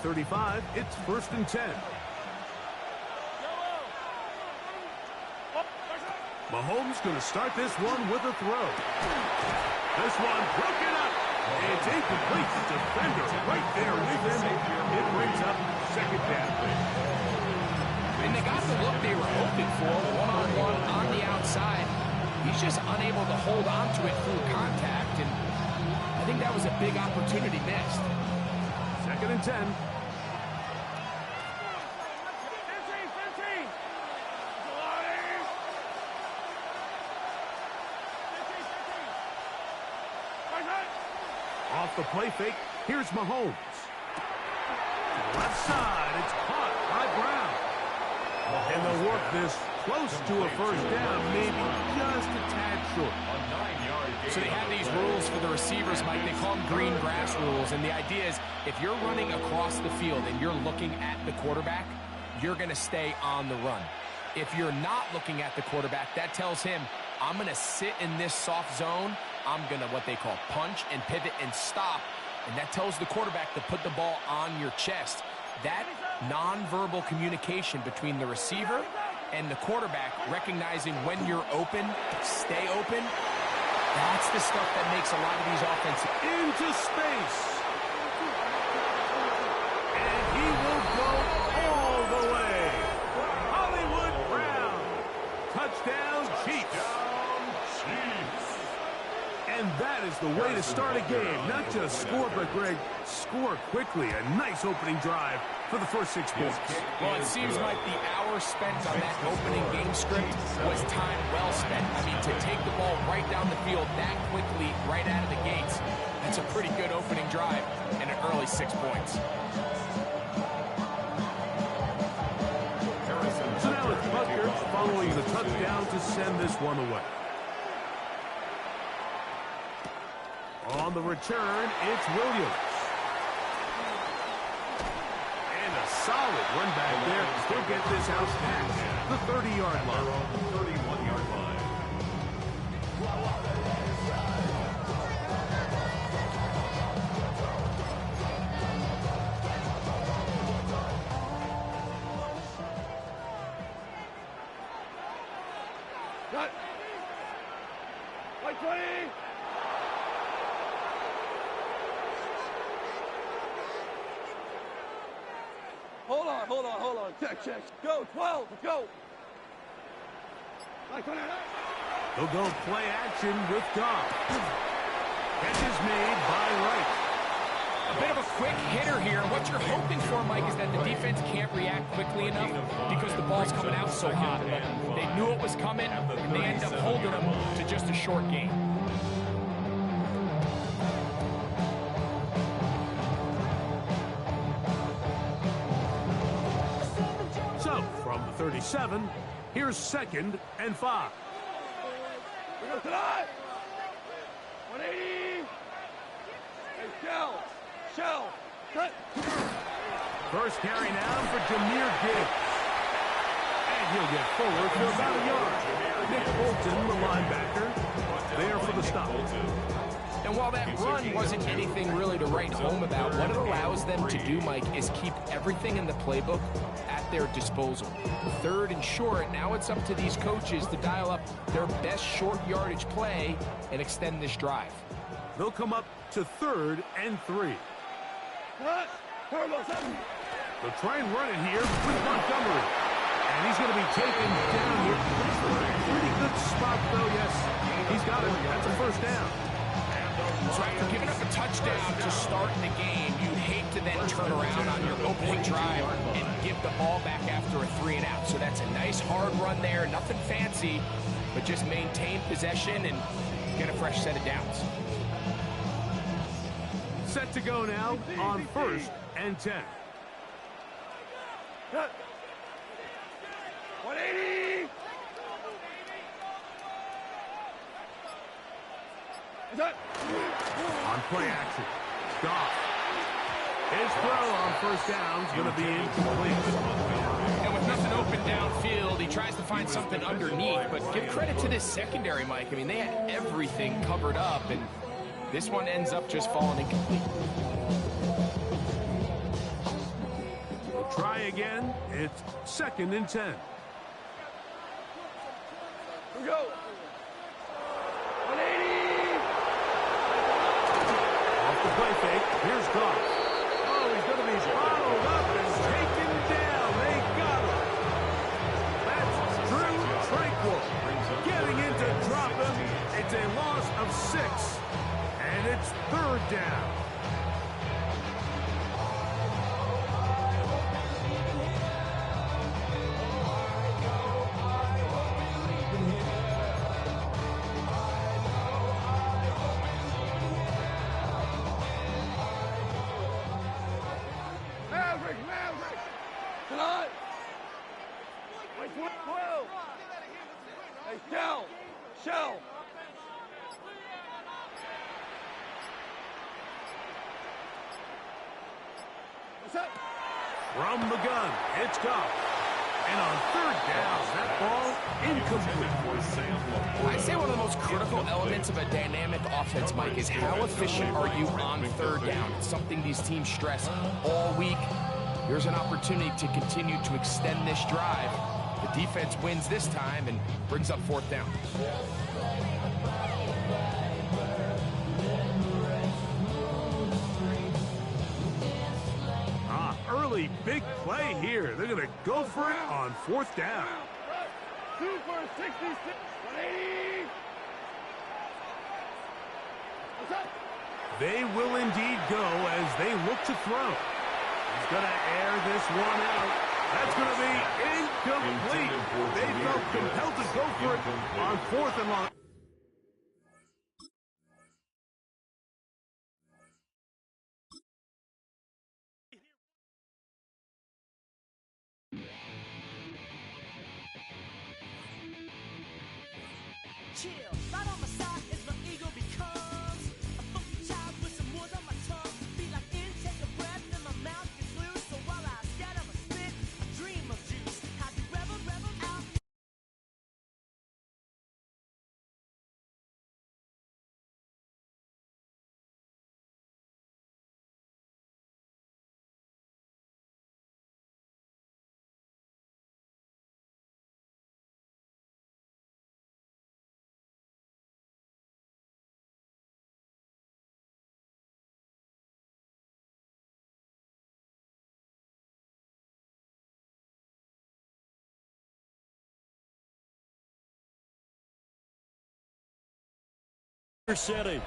35, it's 1st and 10. Mahomes going to start this one with a throw. This one broken up. It's incomplete. Defender right there with him. It brings up 2nd down. And they got the look they were hoping for, one-on-one on the outside. He's just unable to hold on to it through contact, and I think that was a big opportunity missed. 2nd and 10. Off the play fake, here's Mahomes. Left side, it's caught by Brown. And they'll work this close to a 1st down, maybe just a tad short. So they have these rules for the receivers, Mike. They call them green grass rules, and the idea is if you're running across the field and you're looking at the quarterback, you're going to stay on the run. If you're not looking at the quarterback, that tells him, I'm going to sit in this soft zone. I'm going to, what they call, punch and pivot and stop. And that tells the quarterback to put the ball on your chest. That nonverbal communication between the receiver and the quarterback, recognizing when you're open, stay open, that's the stuff that makes a lot of these offenses. Into space. And he will go all the way. Hollywood Brown. Touchdown, Chiefs. And that is the way to start a game. Not just score, but, Greg, score quickly. A nice opening drive for the first 6 points. Well, it seems like the hour spent on that opening game script was time well spent. I mean, to take the ball right down the field that quickly, right out of the gates, that's a pretty good opening drive and an early 6 points. So now it's Buckner following the touchdown to send this one away. On the return, it's Williams. And a solid run back there. Still get this house past the 30-yard line. 31-yard line. Cut. White 20. Hold on. Check. Go, 12, let's go. They'll go play action with Goff. Catch is made by Wright. A bit of a quick hitter here. What you're hoping for, Mike, is that the defense can't react quickly enough because the ball's coming out so hot. But they knew it was coming, and they end up holding them to just a short game. So, from the 37, here's 2nd and 5. We go tonight. 180. Hey, Shell. Cut. First carry now for Jahmyr Gibbs. And he'll get forward for about a yard. Nick Bolton, the linebacker, there for the stop. And while that run wasn't anything really to write home about, what it allows them to do, Mike, is keep everything in the playbook at their disposal. 3rd and short, now it's up to these coaches to dial up their best short yardage play and extend this drive. They'll come up to 3rd and 3. Cut. They'll try and run it here with Montgomery. And he's going to be taken down here. Pretty good spot, though, yes. He's got it. That's a 1st down. So after giving up a touchdown to start the game, you'd hate to then turn around on your opening drive and give the ball back after a 3 and out. So that's a nice hard run there. Nothing fancy, but just maintain possession and get a fresh set of downs. Set to go now on 1st and 10. Cut. 180. On play action, Goff. His throw on 1st down is going to be incomplete. And with nothing open downfield, he tries to find something underneath. But give credit to this secondary, Mike. I mean, they had everything covered up, and this one ends up just falling incomplete. play again. It's 2nd and 10. Here we go. 180. Off the play fake. Here's Goff. Oh, he's going to be followed up and taken down. They got him. That's Drew Tranquil getting in to drop him. It's a loss of 6, and it's 3rd down. Maverick. Tonight. Wait, 12. Hey, Shell. What's up? From the gun, it's Goff. And on 3rd down, that ball incomplete. I say one of the most critical elements of a dynamic offense, Mike, is how efficient are you on 3rd down? It's something these teams stress all week. Here's an opportunity to continue to extend this drive. The defense wins this time and brings up 4th down. Early big play here. They're going to go for it on 4th down. 2 for 66. 180. What's up? They will indeed go as they look to throw. He's going to air this one out. That's going to be incomplete. They felt compelled to go for it on 4th and long. Chill, right on my side is my ego becomes a funky child with some wood on my tongue. Be like in, take a breath, and my mouth gets loose. So while I scatter my spit, I dream of juice. Have you rebel out? City.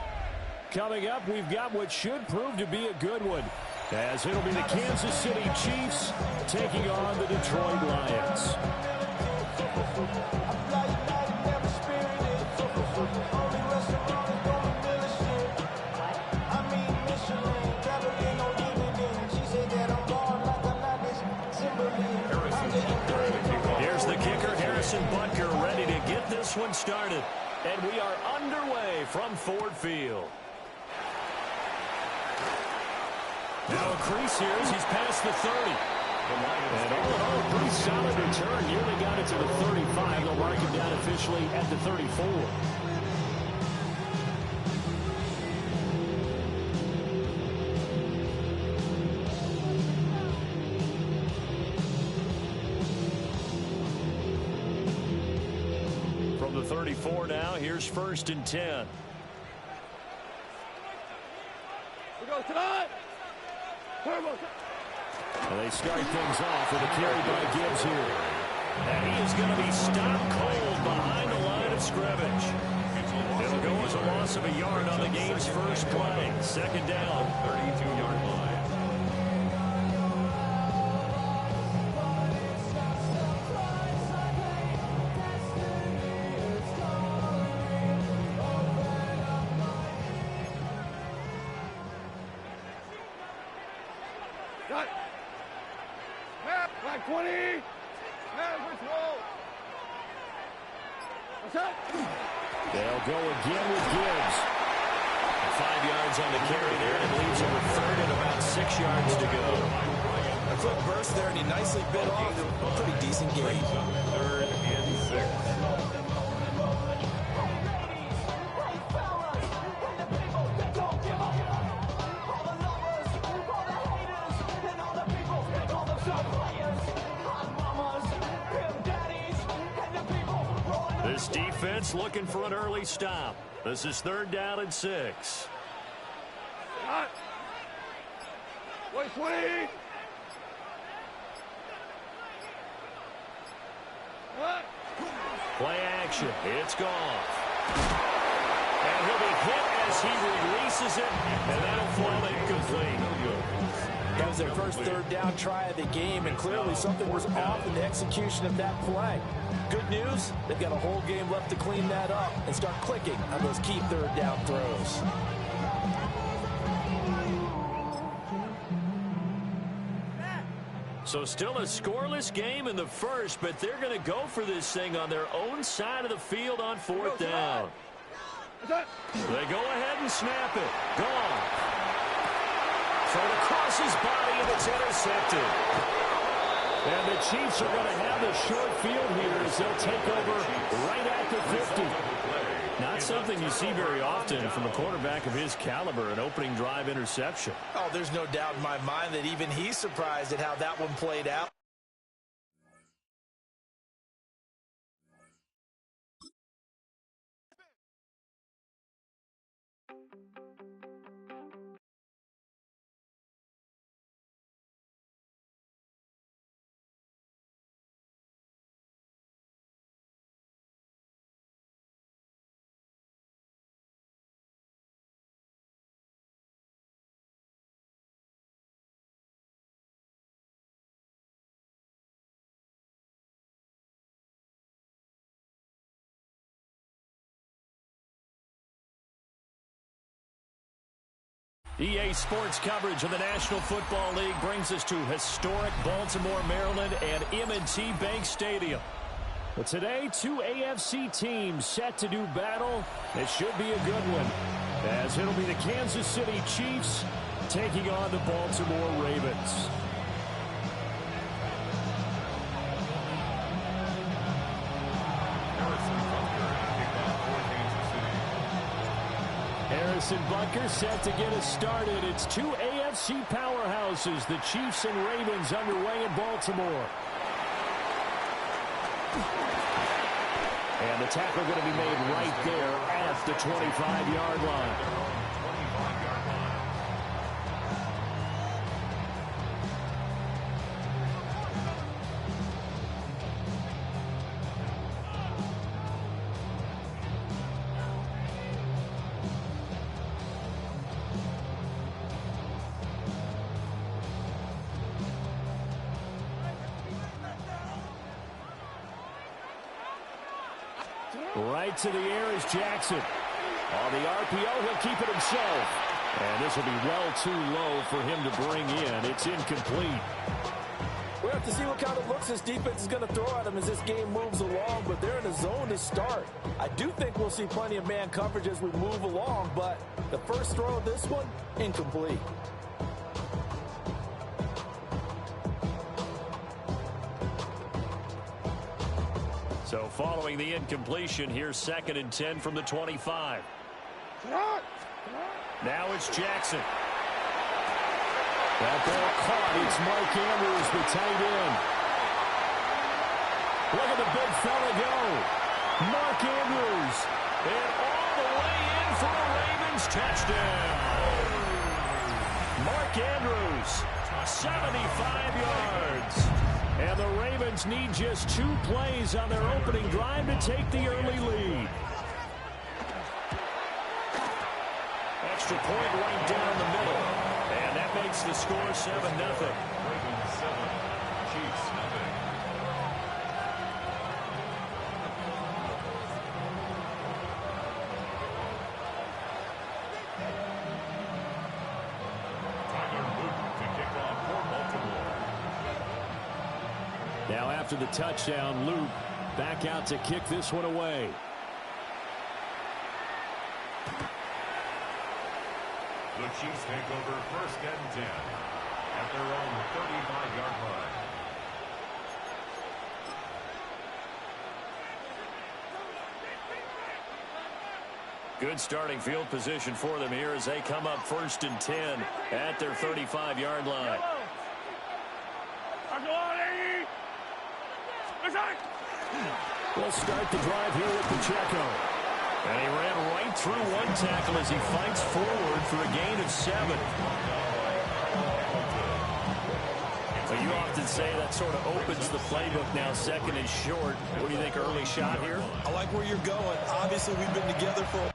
Coming up, we've got what should prove to be a good one, as it'll be the Kansas City Chiefs taking on the Detroit Lions. Here's the kicker, Harrison Butker, ready to get this one started. And we are underway from Ford Field. Now a crease here as he's past the 30. And all in all, a pretty solid return. Nearly got it to the 35. They'll mark him down officially at the 34. From the 34 now, here's 1st and 10. We go tonight. Turbo. And they start things off with a carry by Gibbs here. And he is going to be stopped cold behind the line of scrimmage. It'll go as a loss of a yard on the game's first play. 2nd down. 32-yard line. Got it. Black 20. Maverick 12. What's up? They'll go again with Gibbs. 5 yards on the carry there, and it leaves him with 3rd and about 6 yards to go. A quick burst there, and he nicely bit off a pretty decent gain. 3rd and 6. This defense looking for an early stop. This is 3rd down and 6. Hot. Wait, 20. Hot. Play action. It's gone. And he'll be hit as he releases it, and that'll fall incomplete. That was their first 3rd down try of the game, and clearly something was off in the execution of that play. Good news, they've got a whole game left to clean that up and start clicking on those key 3rd down throws. So still a scoreless game in the first, but they're going to go for this thing on their own side of the field on 4th down. They go ahead and snap it. Gone. Thrown across his body, and it's intercepted. And the Chiefs are going to have the short field here as they'll take over right at the 50. Not something you see very often from a quarterback of his caliber, an opening drive interception. Oh, there's no doubt in my mind that even he's surprised at how that one played out. EA Sports coverage of the National Football League brings us to historic Baltimore, Maryland, and M&T Bank Stadium. But today, 2 AFC teams set to do battle. It should be a good one, as it'll be the Kansas City Chiefs taking on the Baltimore Ravens. Harrison Butker set to get us started. It's 2 AFC powerhouses, the Chiefs and Ravens, underway in Baltimore. And the tackle going to be made right there at the 25-yard line. Right to the air is Jackson. On the RPO, he'll keep it himself. And this will be well too low for him to bring in. It's incomplete. We'll have to see what kind of looks this defense is going to throw at him as this game moves along, but they're in a zone to start. I do think we'll see plenty of man coverage as we move along, but the first throw of this one, incomplete. So following the incompletion, here's 2nd and 10 from the 25. Now it's Jackson. That ball caught. It's Mike Andrews, the tight end. Look at the big fella go. Mark Andrews. And all the way in for a Ravens touchdown. Mark Andrews, 75 yards. And the Ravens need just 2 plays on their opening drive to take the early lead. Extra point right down the middle. And that makes the score 7-0. Ravens 7, Chiefs nothing. Now after the touchdown, Luke back out to kick this one away. The Chiefs take over 1st and 10 at their own 35-yard line. Good starting field position for them here as they come up 1st and 10 at their 35-yard line. Well, They'll start the drive here with Pacheco. And he ran right through one tackle as he fights forward for a gain of 7. Well, you often say that sort of opens the playbook now, second and short. What do you think, early shot here? I like where you're going. Obviously, we've been together for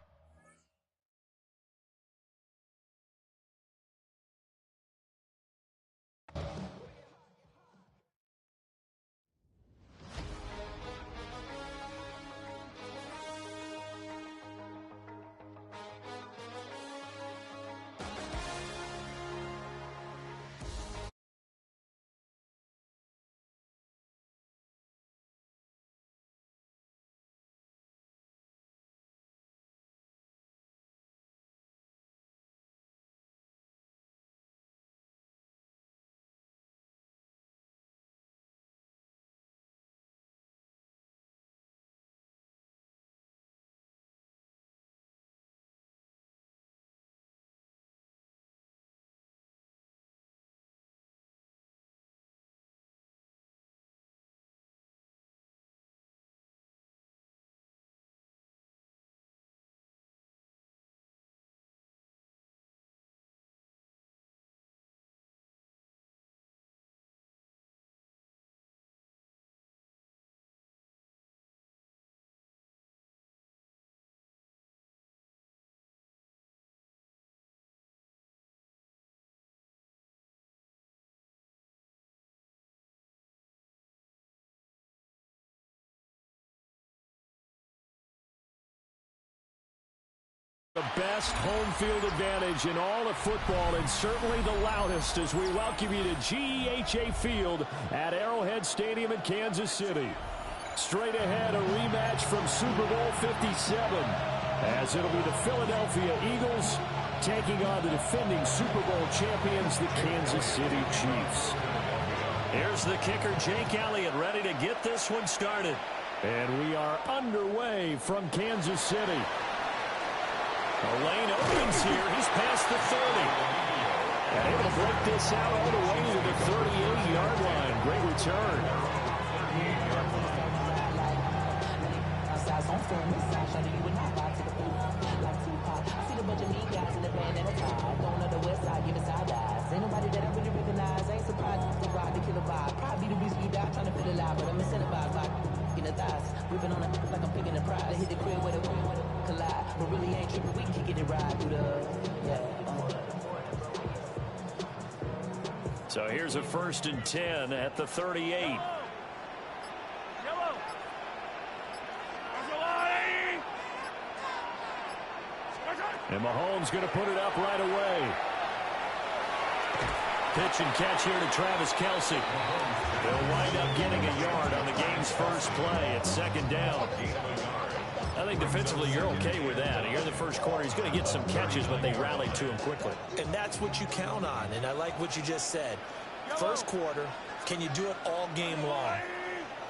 the best home field advantage in all of football, and certainly the loudest, as we welcome you to GEHA Field at Arrowhead Stadium in Kansas City. Straight ahead, a rematch from Super Bowl 57, as it'll be the Philadelphia Eagles taking on the defending Super Bowl champions, the Kansas City Chiefs. Here's the kicker, Jake Elliott, ready to get this one started. And we are underway from Kansas City. The lane opens here. He's past the 30. And able to break this out all the way to the 38-yard line. Great return. So here's a 1st and 10 at the 38. And Mahomes going to put it up right away. Pitch and catch here to Travis Kelce. They'll wind up getting a yard on the game's first play. It's 2nd down. I think defensively you're okay with that. Here in the first quarter, he's going to get some catches, but they rallied to him quickly. And that's what you count on, and I like what you just said. First quarter, can you do it all game long?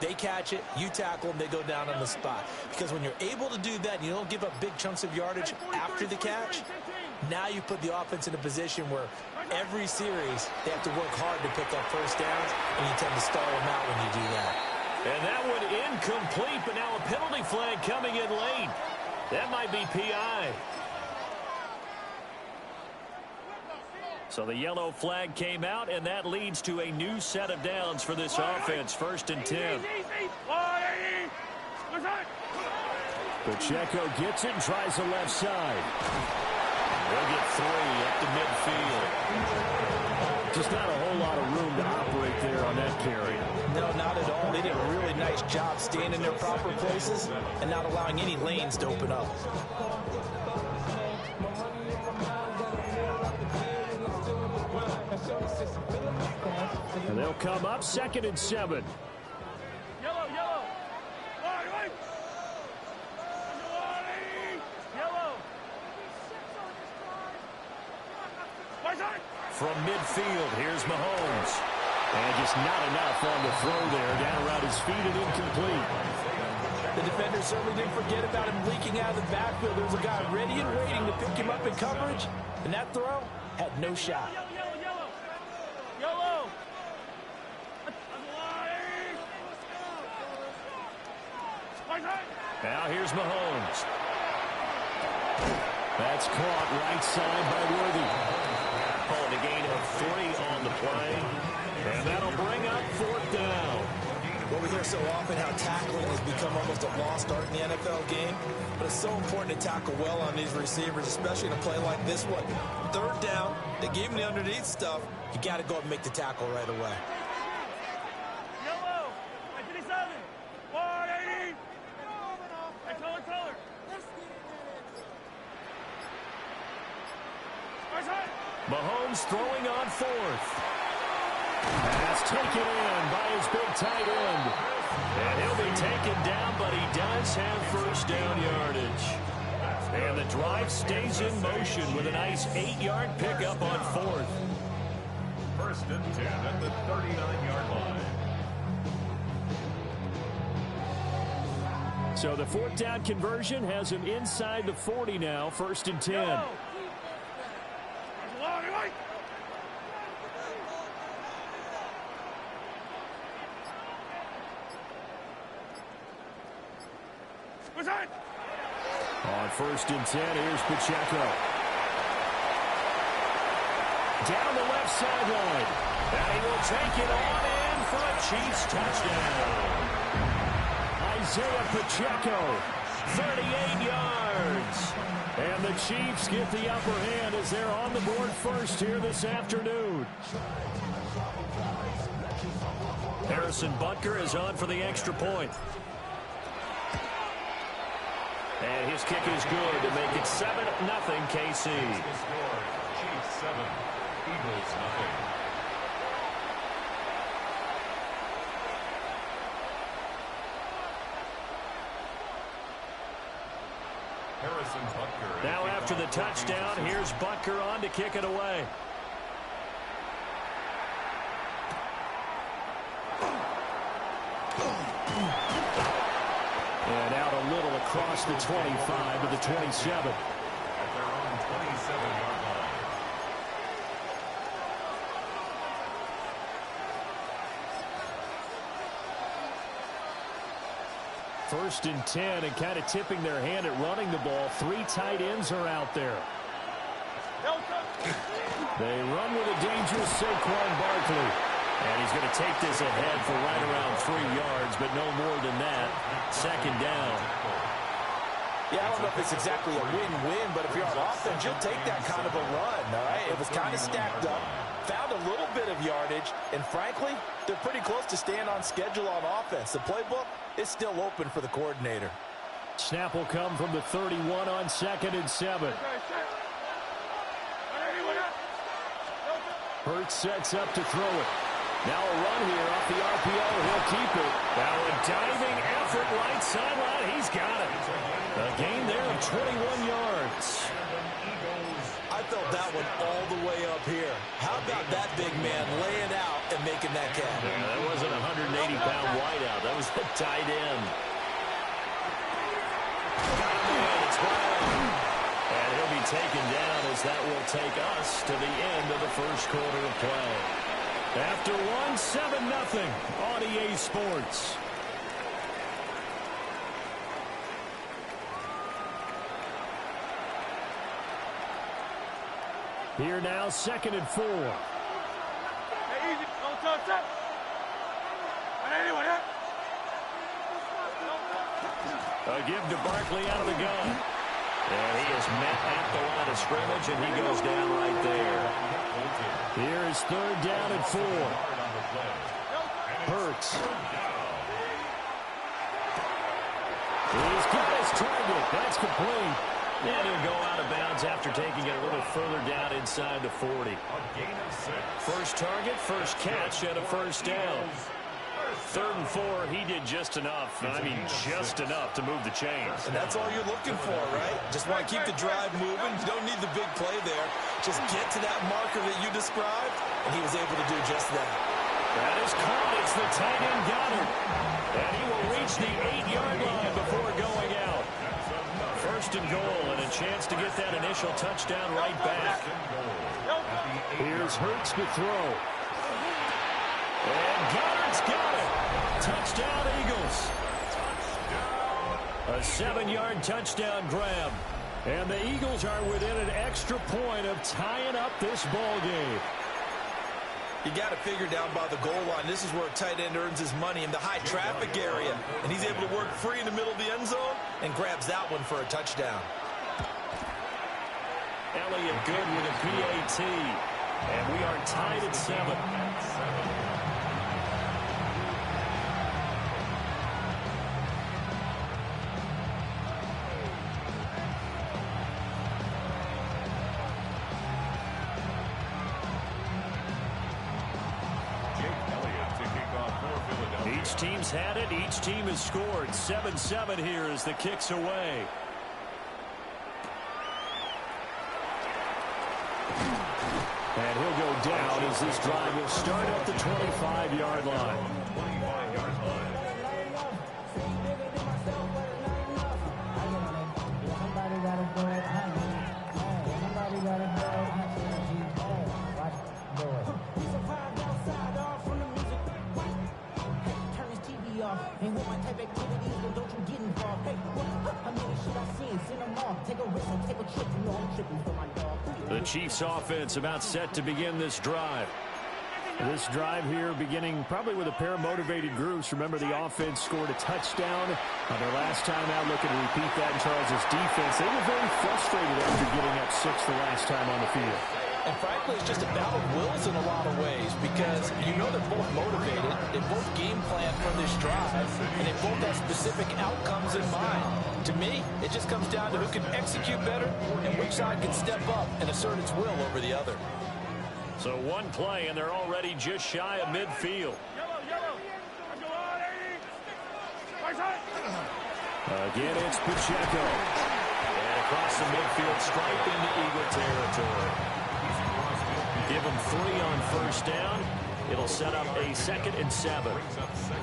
They catch it, you tackle them, they go down on the spot. Because when you're able to do that and you don't give up big chunks of yardage after the catch, now you put the offense in a position where every series they have to work hard to pick up first downs, and you tend to stall them out when you do that. And that one incomplete, but now a penalty flag coming in late. That might be PI. So the yellow flag came out, and that leads to a new set of downs for this offense. 1st and 10. Pacheco gets it and tries the left side. They'll get 3 up to midfield. Just not a whole lot of room to operate there on that carry. No, not at all. They did a really nice job staying in their proper places and not allowing any lanes to open up. And they'll come up 2nd and 7. Yellow. From midfield, here's Mahomes. And just not enough on the throw there. Down around his feet and incomplete. The defender certainly didn't forget about him leaking out of the backfield. There was a guy ready and waiting to pick him up in coverage. And that throw had no shot. Yellow. Now here's Mahomes. That's caught right side by Worthy. Calling a gain of 3 on the play. And that'll bring up 4th down. Well, we hear so often how tackling has become almost a lost art in the NFL game. But it's so important to tackle well on these receivers, especially in a play like this one. 3rd down, they gave him the underneath stuff. You got to go and make the tackle right away. Yellow, 57, 180. Hey, color. Mahomes throwing on 4th. Pass taken in by his big tight end. And he'll be taken down, but he does have 1st down yardage. And the drive stays in motion with a nice 8-yard pickup on 4th. 1st and 10 at the 39-yard line. So the 4th down conversion has him inside the 40 now, 1st and 10. On 1st and 10, here's Pacheco. Down the left sideline. And he will take it on in for a Chiefs touchdown. Isaiah Pacheco, 38 yards. And the Chiefs get the upper hand as they're on the board first here this afternoon. Harrison Butker is on for the extra point. And his kick is good to make it 7-0 KC. Chiefs 7, Eagles 0. Harrison Butker. Now after the touchdown, here's Butker on to kick it away. And out a little across the 25 to the 27. At their own 27-yard line. First and 10, and kind of tipping their hand at running the ball. 3 tight ends are out there. They run with a dangerous Saquon Barkley. And he's going to take this ahead for right around 3 yards, but no more than that. 2nd down. Yeah, I don't know if it's exactly a win-win, but if you're on offense, you'll take that kind of a run, all right? It was kind of stacked up, found a little bit of yardage, and frankly, they're pretty close to staying on schedule on offense. The playbook is still open for the coordinator. Snap will come from the 31 on 2nd and 7. Hurts sets up to throw it. Now a run here off the RPO. He'll keep it. Now a diving effort right sideline. He's got it. A gain there of 21 yards. I felt that one all the way up here. How about that big man laying out and making that catch? Yeah, that wasn't a 180-pound wideout. That was the tight end. It's and he'll be taken down as that will take us to the end of the first quarter of play. After 7-0 on EA Sports. Here now, 2nd and 4. Hey, easy. Don't touch that. A give to Barkley out of the gun. And he is met at the line of scrimmage, and he goes down right there. Here is 3rd down and 4. Hurts. He's got his target. That's complete. And he'll go out of bounds after taking it a little further down inside the 40. First target, first catch, and a 1st down. 3rd and 4, he did just enough. I mean, just enough to move the chains. And that's all you're looking for, right? Just want to keep the drive moving. You don't need the big play there. Just get to that marker that you described, and he was able to do just that. That is caught. It's the tight end Goddard. And he will reach the 8-yard line before going out. 1st and goal, and a chance to get that initial touchdown right back. Here's Hurts to throw. And Goddard's got it. Touchdown, Eagles. A 7-yard touchdown grab. And the Eagles are within an extra point of tying up this ball game. You got to figure down by the goal line. This is where a tight end earns his money in the high traffic area. And he's able to work free in the middle of the end zone and grabs that one for a touchdown. Elliott good with a PAT. And we are tied at 7. Each team's had it. Each team has scored. 7-7 here as the kick's away. And he'll go down as this drive will start at the 25-yard line. Ain't with my type activities, then don't you get involved. Hey, how many shit I seen? Send them off. Take a risk and take a trip. You know I'm tripping for my dog. The Chiefs offense about set to begin this drive. This drive here beginning probably with a pair of motivated groups. Remember, the offense scored a touchdown on their last time out. Looking to repeat that in Charles' defense. They were very frustrated after getting up 6 the last time on the field. And frankly, it's just a battle of wills in a lot of ways because you know they're both motivated. They both game plan for this drive, and they both have specific outcomes in mind. To me, it just comes down to who can execute better and which side can step up and assert its will over the other. So one play, and they're already just shy of midfield. Again, it's Pacheco. And across the midfield, stripe into Eagle territory. Give him 3 on first down. It'll set up a 2nd and 7.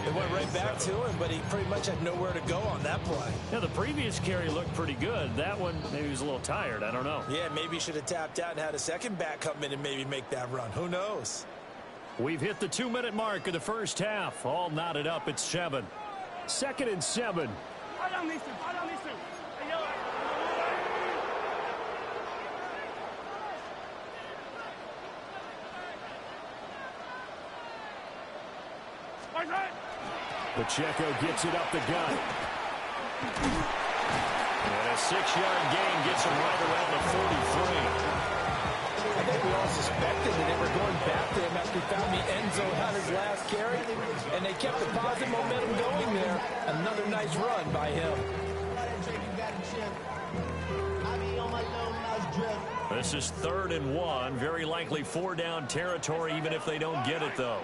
It went right back to him, but he pretty much had nowhere to go on that play. Now, the previous carry looked pretty good. That one, maybe he was a little tired. I don't know. Yeah, maybe he should have tapped out and had a second back come in and maybe make that run. Who knows? We've hit the 2-minute mark of the first half. All knotted up at 7. 2nd and 7. Pacheco gets it up the gut. And a 6-yard gain gets him right around the 43. I think we all suspected that they were going back to him after he found the end zone on his last carry, and they kept the positive momentum going there. Another nice run by him. This is 3rd and 1. Very likely 4-down territory, even if they don't get it, though.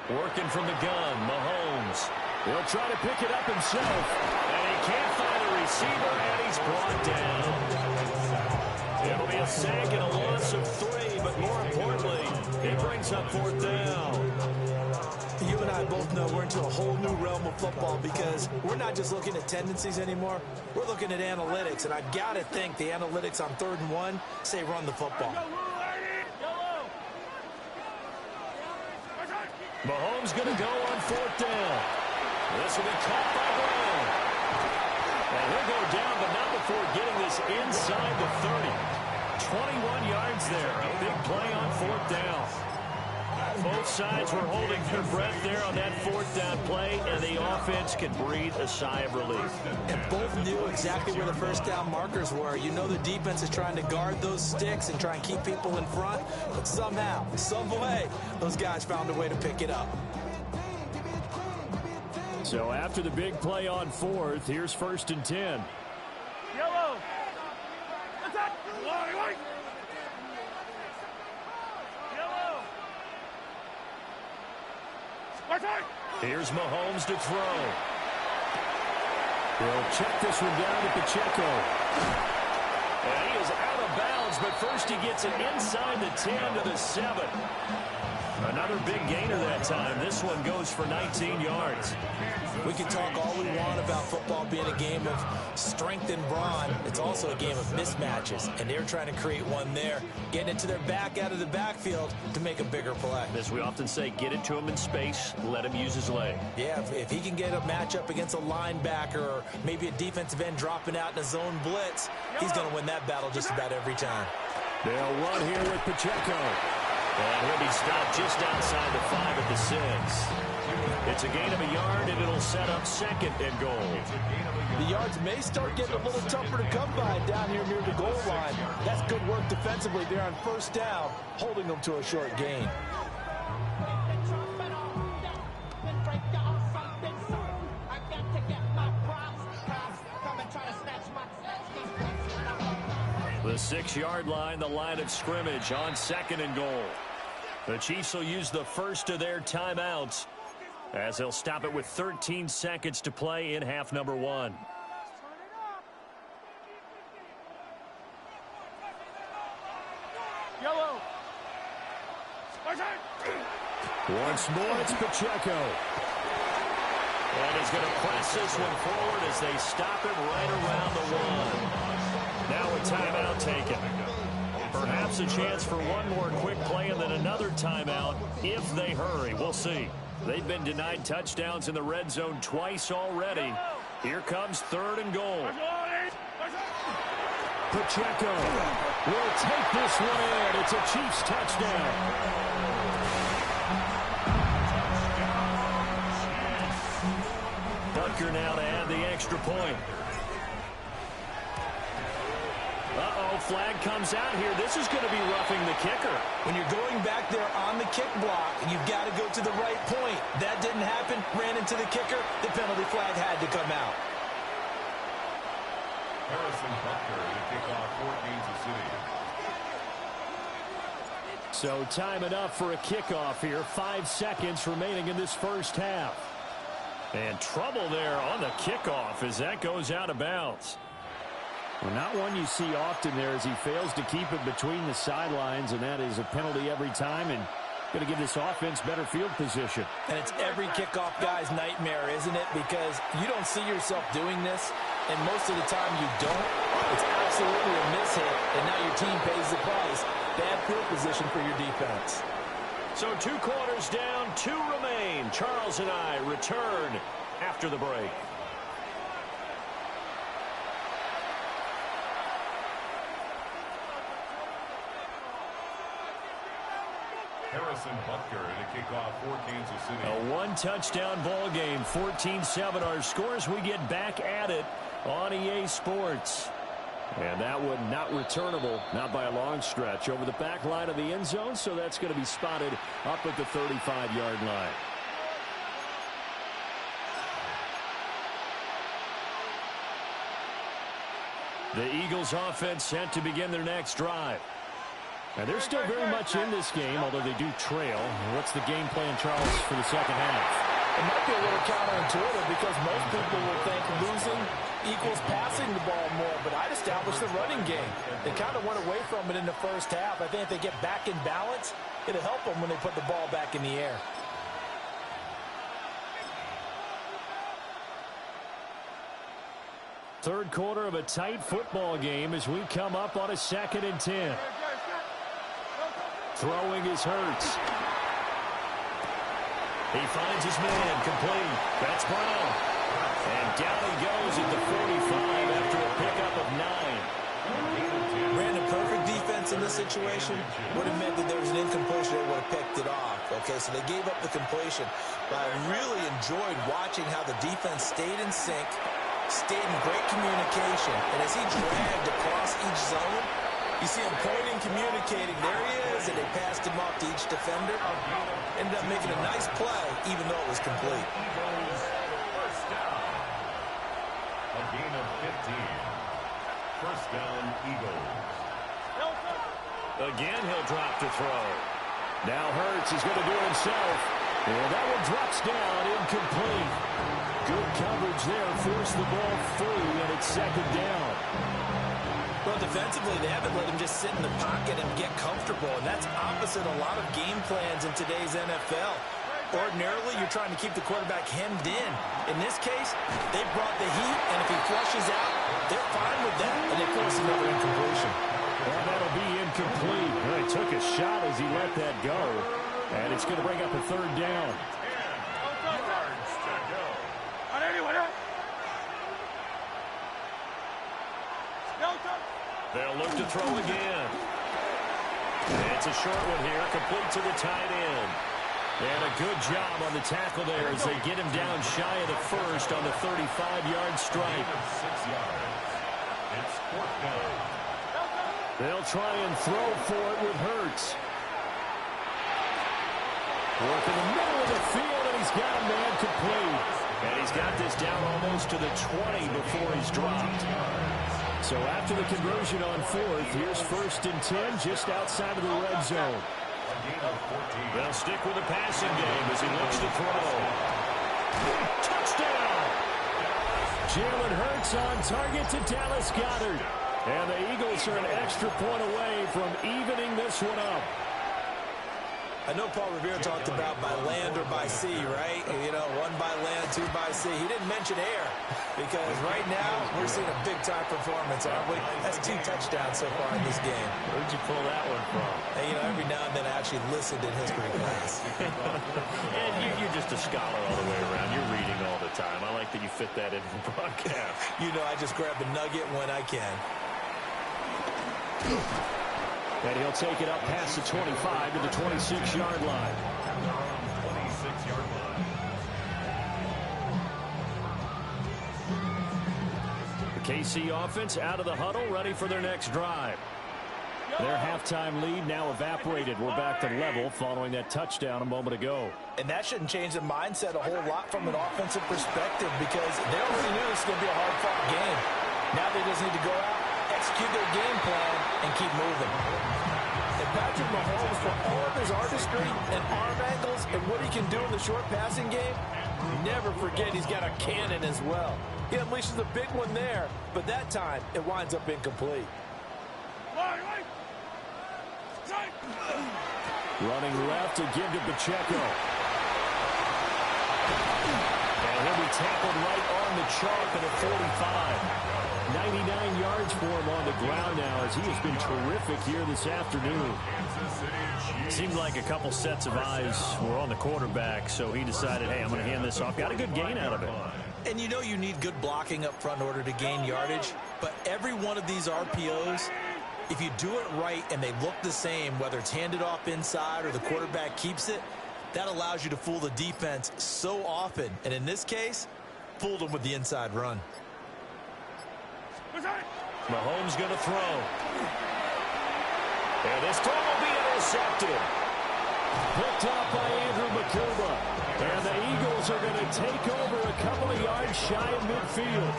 Working from the gun, Mahomes. He'll try to pick it up himself. And he can't find a receiver, and he's brought down. It'll be a sack and a loss of 3, but more importantly, he brings up 4th down. You and I both know we're into a whole new realm of football because we're not just looking at tendencies anymore. We're looking at analytics, and I've got to think the analytics on 3rd and 1 say run the football. Mahomes going to go on 4th down. This will be caught by Brown. And he'll go down, but not before getting this inside the 30. 21 yards there. A big play on 4th down. Both sides were holding their breath there on that 4th down play, and the offense can breathe a sigh of relief. And both knew exactly where the first down markers were. You know the defense is trying to guard those sticks and try and keep people in front, but somehow, some way, those guys found a way to pick it up. So after the big play on 4th, here's 1st and 10. Yellow. Attack. White. Yellow. Here's Mahomes to throw. He'll check this one down to Pacheco. And he is out of bounds, but first he gets it inside the 10 to the 7. Another big gainer that time. This one goes for 19 yards. We can talk all we want about football being a game of strength and brawn. It's also a game of mismatches, and they're trying to create one there, getting it to their back out of the backfield to make a bigger play. As we often say, get it to him in space, let him use his leg. Yeah, if he can get a matchup against a linebacker or maybe a defensive end dropping out in a zone blitz, he's going to win that battle just about every time. They'll run here with Pacheco. And he'll be stopped just outside the 5 at the 6. It's a gain of a yard, and it'll set up 2nd and goal. The yards may start getting a little tougher to come by down here near the goal line. That's good work defensively there on 1st down, holding them to a short gain. The 6-yard line, the line of scrimmage on 2nd and goal. The Chiefs will use the first of their timeouts as they'll stop it with 13 seconds to play in half number 1. Yellow. Once more, it's Pacheco. And he's going to press this one forward as they stop it right around the 1. Now a timeout taken. Perhaps a chance for one more quick play and then another timeout if they hurry. We'll see. They've been denied touchdowns in the red zone twice already. Here comes 3rd and goal. Pacheco will take this one in. It's a Chiefs touchdown. Butker now to add the extra point. Flag comes out here. This is going to be roughing the kicker. When you're going back there on the kick block, you've got to go to the right point. That didn't happen. Ran into the kicker. The penalty flag had to come out. Harrison Butker to kick off for Kansas City. So time enough for a kickoff here. 5 seconds remaining in this first half. And trouble there on the kickoff as that goes out of bounds. Well, not one you see often there as he fails to keep it between the sidelines, and that is a penalty every time and going to give this offense better field position. And it's every kickoff guy's nightmare, isn't it? Because you don't see yourself doing this, and most of the time you don't. It's absolutely a mishit, and now your team pays the price. Bad field position for your defense. So 2 quarters down, 2 remain. Charles and I return after the break. Harrison Butker to kick off for Kansas City. A 1-touchdown ball game, 14-7 our scores. We get back at it on EA Sports. And that one not returnable, not by a long stretch, over the back line of the end zone, so that's going to be spotted up at the 35-yard line. The Eagles offense set to begin their next drive. And they're still very much in this game, although they do trail. What's the game plan, Charles, for the second half? It might be a little counterintuitive because most people will think losing equals passing the ball more, but I'd establish the running game. They kind of went away from it in the first half. I think if they get back in balance, it'll help them when they put the ball back in the air. Third quarter of a tight football game as we come up on a 2nd and 10. Throwing is Hurts. He finds his man, complete. That's Brown. And down he goes at the 45 after a pickup of 9. Ran a perfect defense in this situation. Would have meant that there was an incompletion. They would have picked it off. Okay, so they gave up the completion. But I really enjoyed watching how the defense stayed in sync, stayed in great communication. And as he dragged across each zone, you see him pointing, communicating. There he is, and they passed him off to each defender. Ended up making a nice play, even though it was complete. First down. A gain of 15. First down, Eagles. Again, he'll drop to throw. Now Hurts is going to do it himself. And that one drops down, incomplete. Good coverage there, forced the ball free, and it's 2nd down. Well, defensively, they haven't let him just sit in the pocket and get comfortable, and that's opposite a lot of game plans in today's NFL. Ordinarily, you're trying to keep the quarterback hemmed in. In this case, they brought the heat, and if he flushes out, they're fine with that, and they force another incompletion. Well, that'll be incomplete. Well, he took a shot as he let that go, and it's going to bring up a third down. They'll look to throw again. It's a short one here, complete to the tight end. And a good job on the tackle there as they get him down shy of the first on the 35-yard strike. 6 yards. It's 4th down. They'll try and throw for it with Hurts. Work in the middle of the field, and he's got a man complete. And he's got this down almost to the 20 before he's dropped. So after the conversion on 4th, here's 1st and 10 just outside of the red zone. They'll stick with the passing game as he looks to throw. Touchdown! Jalen Hurts on target to Dallas Goedert. And the Eagles are an extra point away from evening this one up. I know Paul Revere talked about by land or by sea, right? You know, 1 by land, 2 by sea. He didn't mention air because right now we're seeing a big-time performance, aren't we? That's 2 touchdowns so far in this game. Where'd you pull that one from? Hey, you know, every now and then I actually listened in history class. And you're just a scholar all the way around. You're reading all the time. I like that you fit that into the broadcast. You know, I just grab the nugget when I can. And he'll take it up past the 25 to the 26-yard line. 26-yard line. The KC offense out of the huddle, ready for their next drive. Their halftime lead now evaporated. We're back to level following that touchdown a moment ago. And that shouldn't change the mindset a whole lot from an offensive perspective because they already knew this was going to be a hard-fought game. Now they just need to go out, execute their game plan, and keep moving. And Patrick Mahomes, for all of his artistry and arm angles and what he can do in the short passing game, never forget he's got a cannon as well. He unleashes a big one there, but that time it winds up incomplete. Running left to give to Pacheco. And he'll be tackled right on the chalk at a 45. 99 yards for him on the ground now as he has been terrific here this afternoon. Seemed like a couple sets of eyes were on the quarterback, so he decided, hey, I'm going to hand this off. Got a good gain out of it. And you know you need good blocking up front in order to gain yardage, but every one of these RPOs, if you do it right and they look the same, whether it's handed off inside or the quarterback keeps it, that allows you to fool the defense so often. And in this case, fooled them with the inside run. Mahomes going to throw. And this throw will be intercepted. Picked off by Andrew Makeumuquit. And the Eagles are going to take over a couple of yards shy of midfield.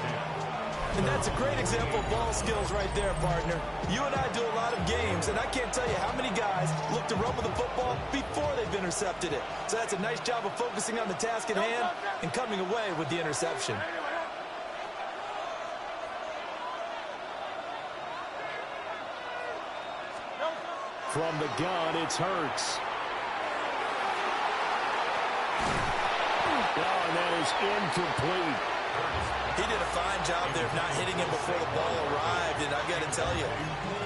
And that's a great example of ball skills right there, partner. You and I do a lot of games, and I can't tell you how many guys look to run with the football before they've intercepted it. So that's a nice job of focusing on the task at hand and coming away with the interception. From the gun, it's Hurts. Oh, and that is incomplete. He did a fine job there of not hitting him before the ball arrived, and I've got to tell you,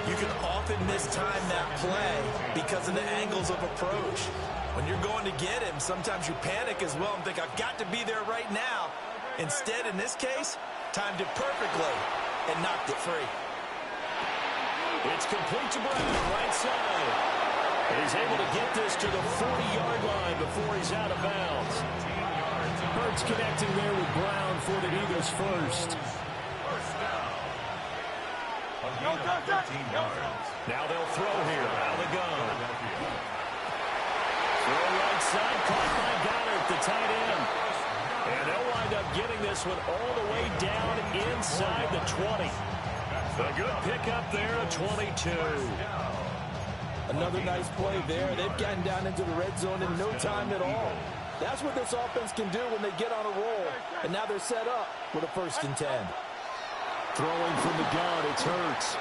you can often mistime that play because of the angles of approach. When you're going to get him, sometimes you panic as well and think, I've got to be there right now. Instead, in this case, timed it perfectly and knocked it free. It's complete to Brown, right side. And he's able to get this to the 40-yard line before he's out of bounds. Hurts connecting there with Brown for the Eagles first. Now they'll throw here out of the gun. Throw right side, caught by Goddard, the tight end. And they'll wind up getting this one all the way down inside the 20. A good pickup there at 22. Another nice play there. They've gotten down into the red zone in no time at all. That's what this offense can do when they get on a roll. And now they're set up with a 1st and 10. Throwing from the gun, it's Hurts.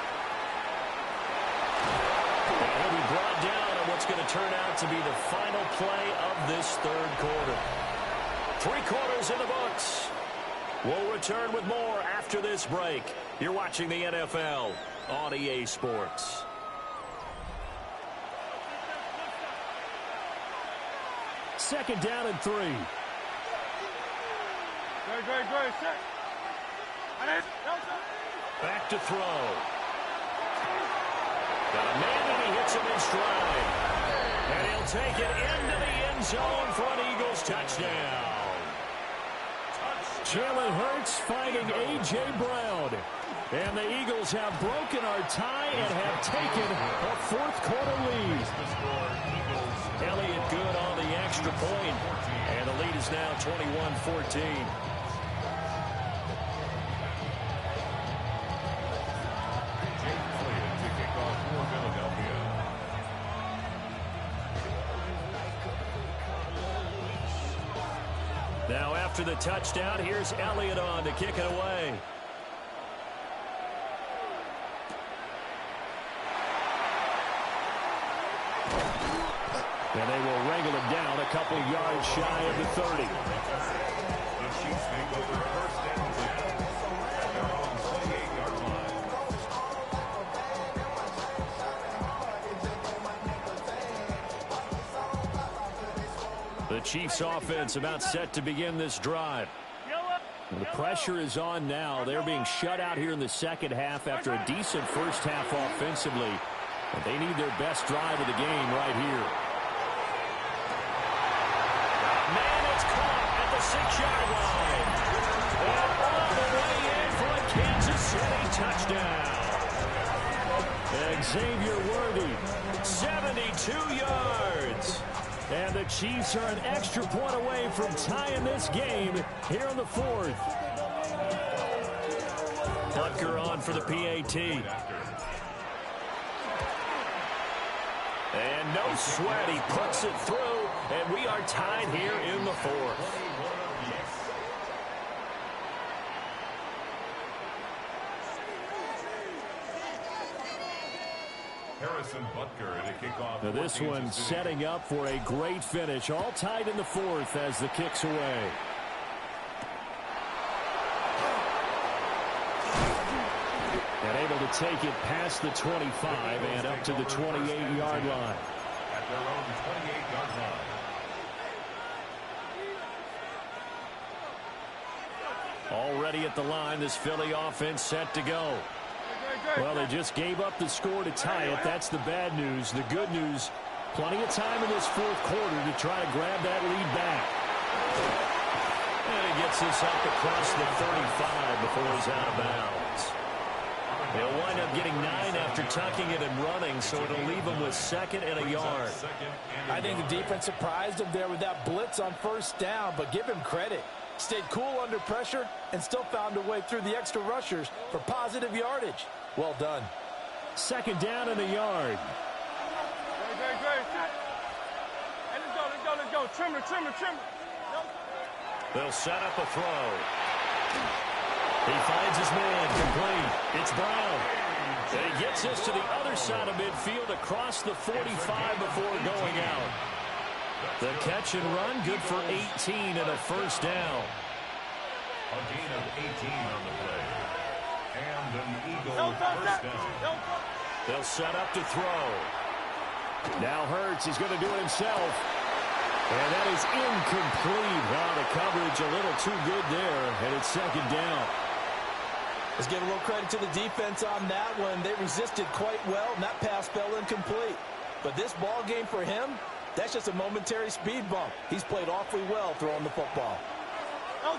on what's going to turn out to be the final play of this third quarter. 3 quarters in the books. We'll return with more after this break. You're watching the NFL on EA Sports. Second down and 3. Great. Set. Back to throw. Got a man and he hits him in stride. And he'll take it into the end zone for an Eagles touchdown. Jalen Hurts finding A.J. Brown. And the Eagles have broken our tie and have taken a fourth quarter lead. Elliott good on the extra point. And the lead is now 21-14. Now after the touchdown, here's Elliott on to kick it away. And they will wrangle him down a couple yards shy of the 30. The Chiefs make over first down at their own 28-yard line. The Chiefs offense about set to begin this drive. The pressure is on now. They're being shut out here in the second half after a decent first half offensively. But they need their best drive of the game right here. Man, it's caught at the 6-yard line. And all the way in for a Kansas City touchdown. Xavier Worthy, 72 yards. and the Chiefs are an extra point away from tying this game here in the fourth. Butker on for the PAT. And no sweat, he puts it through, and we are tied here in the fourth. Harrison Butker to kick off. Now this one setting up for a great finish. All tied in the fourth as the kick's away. And able to take it past the 25 and up to the 28-yard line. At their own 28-yard line. Already at the line, this Philly offense set to go. Well, they just gave up the score to tie it. That's the bad news. The good news, plenty of time in this fourth quarter to try to grab that lead back. And he gets this up across the 35 before he's out of bounds. They'll wind up getting 9 after tucking it and running, so it'll leave them with second and a yard. I think the defense surprised him there with that blitz on first down, but give him credit. Stayed cool under pressure and still found a way through the extra rushers for positive yardage. Well done. Second down and a yard. Great. Hey, let's go. Trimmer. They'll set up a throw. He finds his man, complete. It's Brown. And he gets this to the other side of midfield across the 45 before going out. The catch and run, good for 18 and a first down. A gain of 18 on the play. And an Eagle first down. They'll set up to throw. Now Hurts is going to do it himself. And that is incomplete. Wow, the coverage a little too good there, and it's second down. Let's give a little credit to the defense on that one. They resisted quite well, and that pass fell incomplete. But this ball game for him, that's just a momentary speed bump. He's played awfully well throwing the football. Out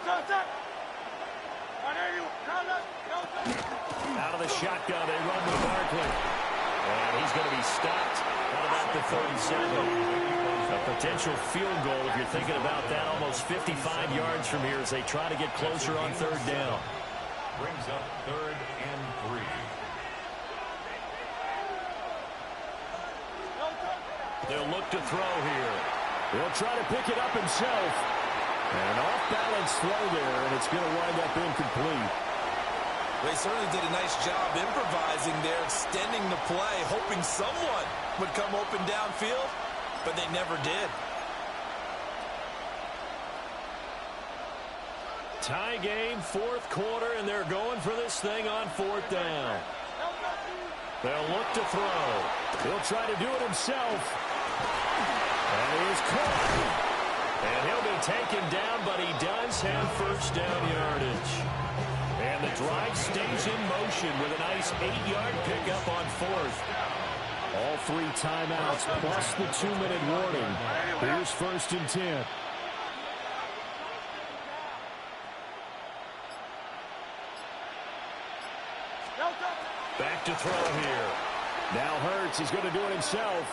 of the shotgun, they run with Barkley. And he's going to be stopped at about the 37. A potential field goal, if you're thinking about that, almost 55 yards from here as they try to get closer on third down. Brings up 3rd and 3. They'll look to throw here. He'll try to pick it up himself. And an off-balance throw there, and it's going to wind up incomplete. They certainly did a nice job improvising there, extending the play, hoping someone would come open downfield, but they never did. Tie game, fourth quarter, and they're going for this thing on fourth down. They'll look to throw. He'll try to do it himself. And he is caught. And he'll be taken down, but he does have first down yardage. And the drive stays in motion with a nice 8-yard pickup on fourth. All 3 timeouts plus the 2-minute warning. Here's first and 10. Back to throw here. Now Hurts is going to do it himself.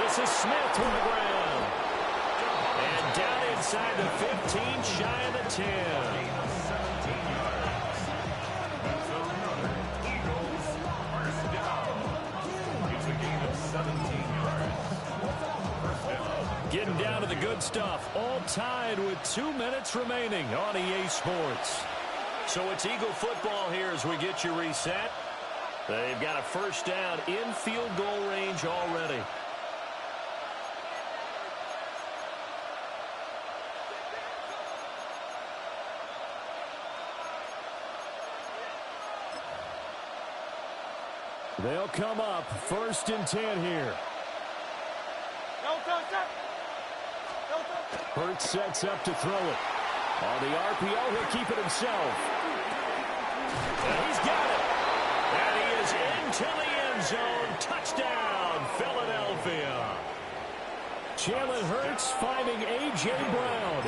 This is Smith on the ground. And down inside the 15, shy of the 10. 17 yards. That's another Eagles first down. It's a gain of 17 yards. First down. Getting down to the good stuff. All tied with 2 minutes remaining on EA Sports. So it's Eagle football here as we get you reset. They've got a first down in field goal range already. They'll come up first and 10 here. Hurts sets up to throw it. On the RPO, he'll keep it himself. And he's got it. And he is into the end zone. Touchdown, Philadelphia. Jalen Hurts finding A.J. Brown.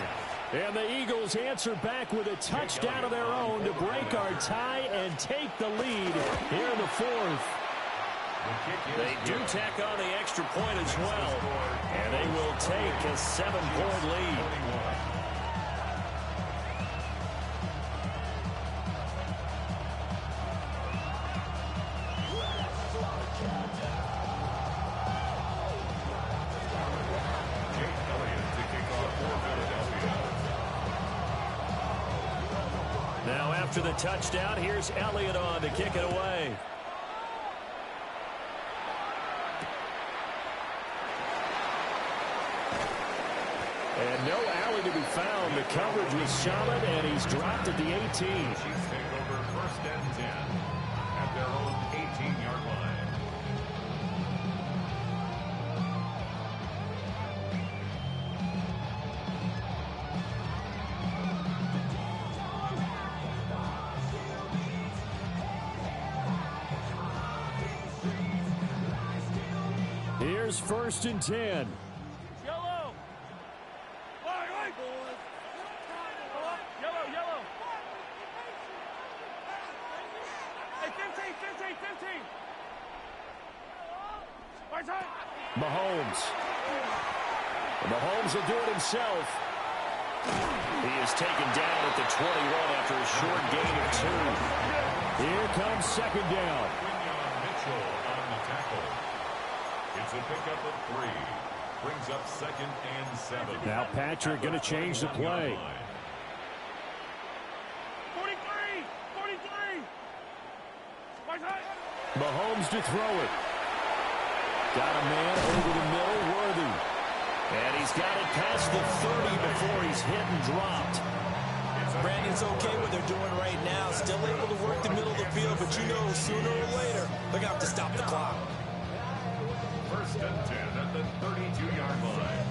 And the Eagles answer back with a touchdown of their own to break our tie and take the lead here in the fourth. They do tack on the extra point as well. And they will take a 7-point lead. Now after the touchdown, here's Elliott on to kick it away. And no alley to be found. The coverage was solid, and he's dropped at the 18. Chiefs take over first and 10 at their own 18-yard line. Here's first and 10. Mahomes will do it himself. He is taken down at the 21 after a short gain of 2. Here comes second down. Mitchell on the tackle. It's a pickup of 3. Brings up second and 7. Now Patrick going to change the play. 43! Mahomes to throw it. Got a man over the middle, Worthy. And he's got it past the 30 before he's hit and dropped. Brandon, it's okay what they're doing right now. Still able to work the middle of the field, but you know sooner or later they're going to have to stop the clock. First and 10 at the 32-yard line.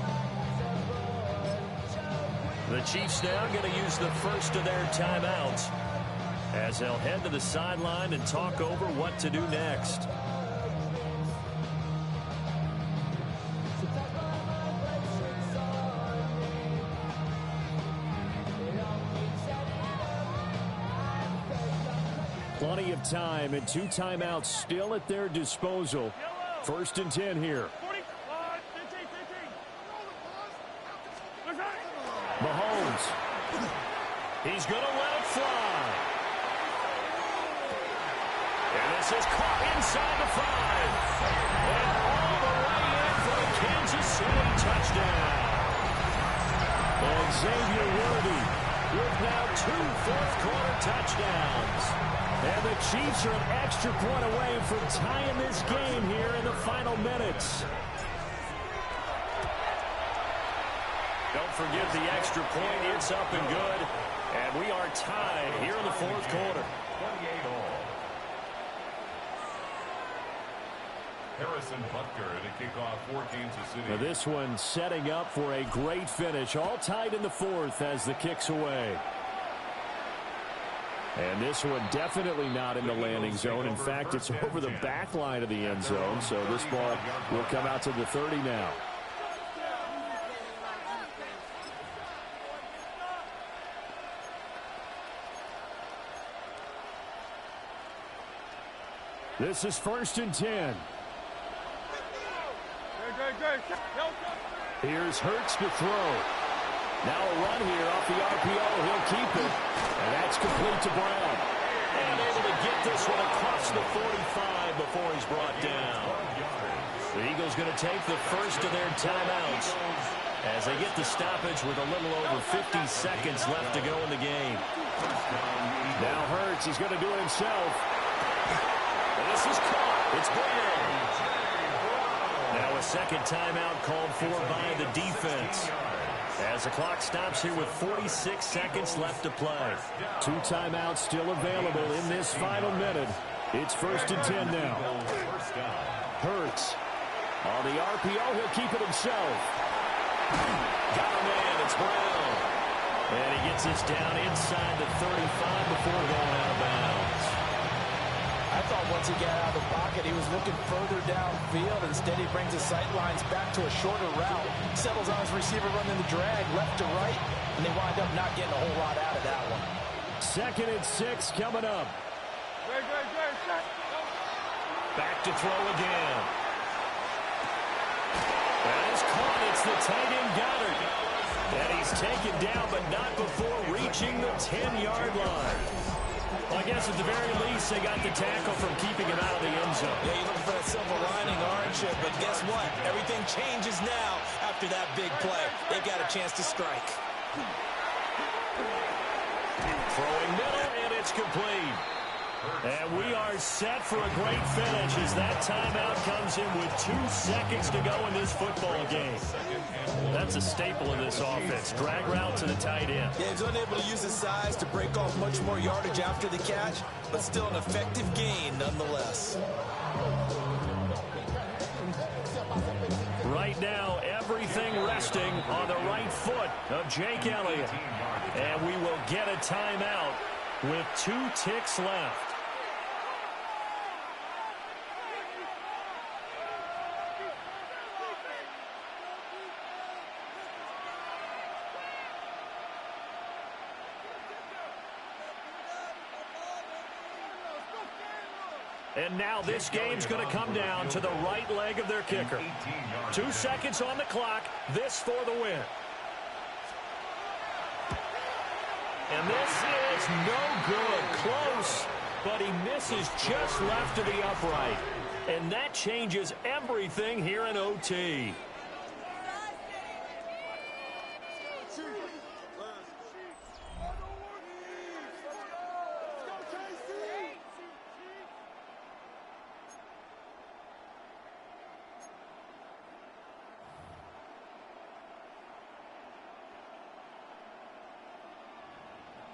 The Chiefs now going to use the first of their timeouts as they'll head to the sideline and talk over what to do next. Plenty of time and 2 timeouts still at their disposal. First and 10 here. Mahomes. He's going to let it fly. And this is caught inside the 5. And all the way in for a Kansas City touchdown. And Xavier Worthy with now 2 fourth-quarter touchdowns. And the Chiefs are an extra point away from tying this game here in the final minutes. Don't forget the extra point. It's up and good. And we are tied here in the fourth quarter. 28-all. Harrison Butker to kick off for Kansas City. Now this one setting up for a great finish. All tied in the fourth as the kick's away. And this one definitely not in the landing zone. In fact, it's over the back line of the end zone. So this ball will come out to the 30 now. This is 1st and 10. Here's Hurts to throw. Now a run here off the RPO. He'll keep it. And that's complete to Brown. And able to get this one across the 45 before he's brought down. The Eagles going to take the first of their timeouts as they get the stoppage with a little over 50 seconds left to go in the game. Now Hurts is going to do it himself. And this is caught. It's Brown. Now a second timeout called for by the defense. As the clock stops here with 46 seconds left to play. 2 timeouts still available in this final minute. It's 1st and 10 now. Hurts. On the RPO, he'll keep it himself. Got a man, it's Brown. And he gets this down inside the 35 before going out of bounds. I thought once he got out of the pocket, he was looking further downfield. Instead, he brings his sight lines back to a shorter route. Settles on his receiver running the drag left to right, and they wind up not getting a whole lot out of that one. 2nd and 6 coming up. Back to throw again. That is caught. It's the tight end Goddard. And he's taken down, but not before reaching the 10-yard line. Well, I guess at the very least, they got the tackle from keeping him out of the end zone. Yeah, you're looking for that silver lining, aren't you? But guess what? Everything changes now after that big play. They got a chance to strike. Throwing middle, and it's complete. And we are set for a great finish as that timeout comes in with 2 seconds to go in this football game. That's a staple of this offense. Drag route to the tight end. Yeah, he's unable to use his size to break off much more yardage after the catch, but still an effective gain nonetheless. Right now, everything resting on the right foot of Jake Elliott. And we will get a timeout with 2 ticks left. And now this game's going to come down to the right leg of their kicker. 2 seconds on the clock. This for the win. And this is no good. Close, but he misses just left of the upright. And that changes everything here in OT.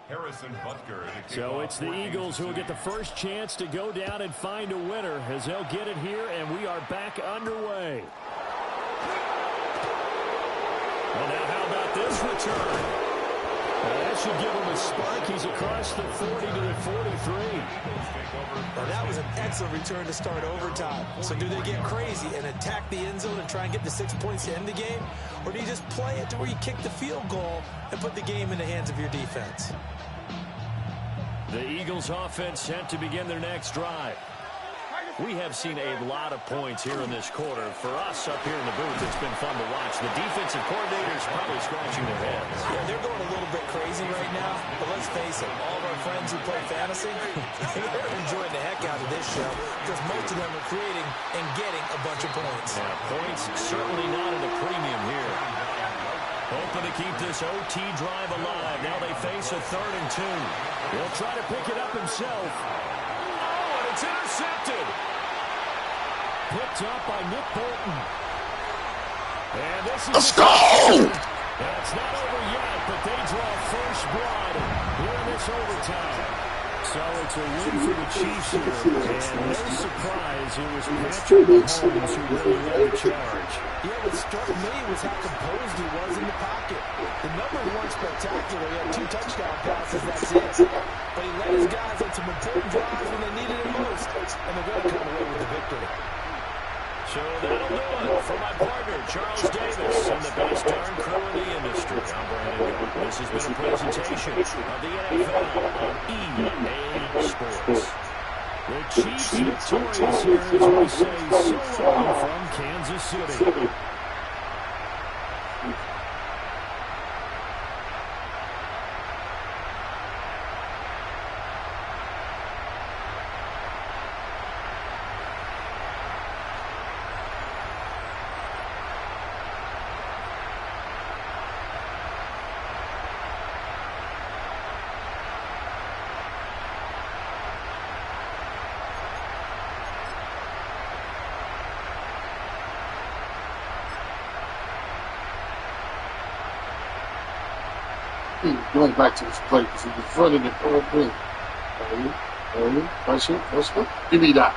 Harrison Butker. So it's the Eagles who will get the first chance to go down and find a winner as they'll get it here, and we are back underway. Well, now how about this return? Well, that should give him a spark. He's across the 40 to the 43. Well, that was an excellent return to start overtime. So do they get crazy and attack the end zone and try and get the 6 points to end the game? Or do you just play it to where you kick the field goal and put the game in the hands of your defense? The Eagles offense set to begin their next drive. We have seen a lot of points here in this quarter. For us up here in the booth, it's been fun to watch. The defensive coordinators probably scratching their heads. Yeah, they're going a little bit crazy right now. But let's face it, all of our friends who play fantasy, they're enjoying the heck out of this show because most of them are creating and getting a bunch of points. Yeah, points certainly not at a premium here. Hope hoping to keep this OT drive alive. Now they face a 3rd and 2. He'll try to pick it up himself. Oh, and it's intercepted. Picked up by Nick Bolton. And this is Let's go! And it's not over yet, but they draw first blood here in this overtime. So it's a win for the Chiefs here, and no surprise, it was Patrick Mahomes who really led the charge. Yeah, what struck me was how composed he was in the pocket. The numbers weren't spectacular. He had 2 touchdown passes, that's it. But he led his guys on some important drives when they needed it most, and they're going to come away with the victory. So that'll do it for my partner, Charles Davis, and the best darn crew in the industry. I'm Brandon Young. This has been a presentation of the NFL on EA Sports. The Chiefs victorious here as we say so long from Kansas City. Going back to this play because he was running the whole thing. Pressure. Give me that.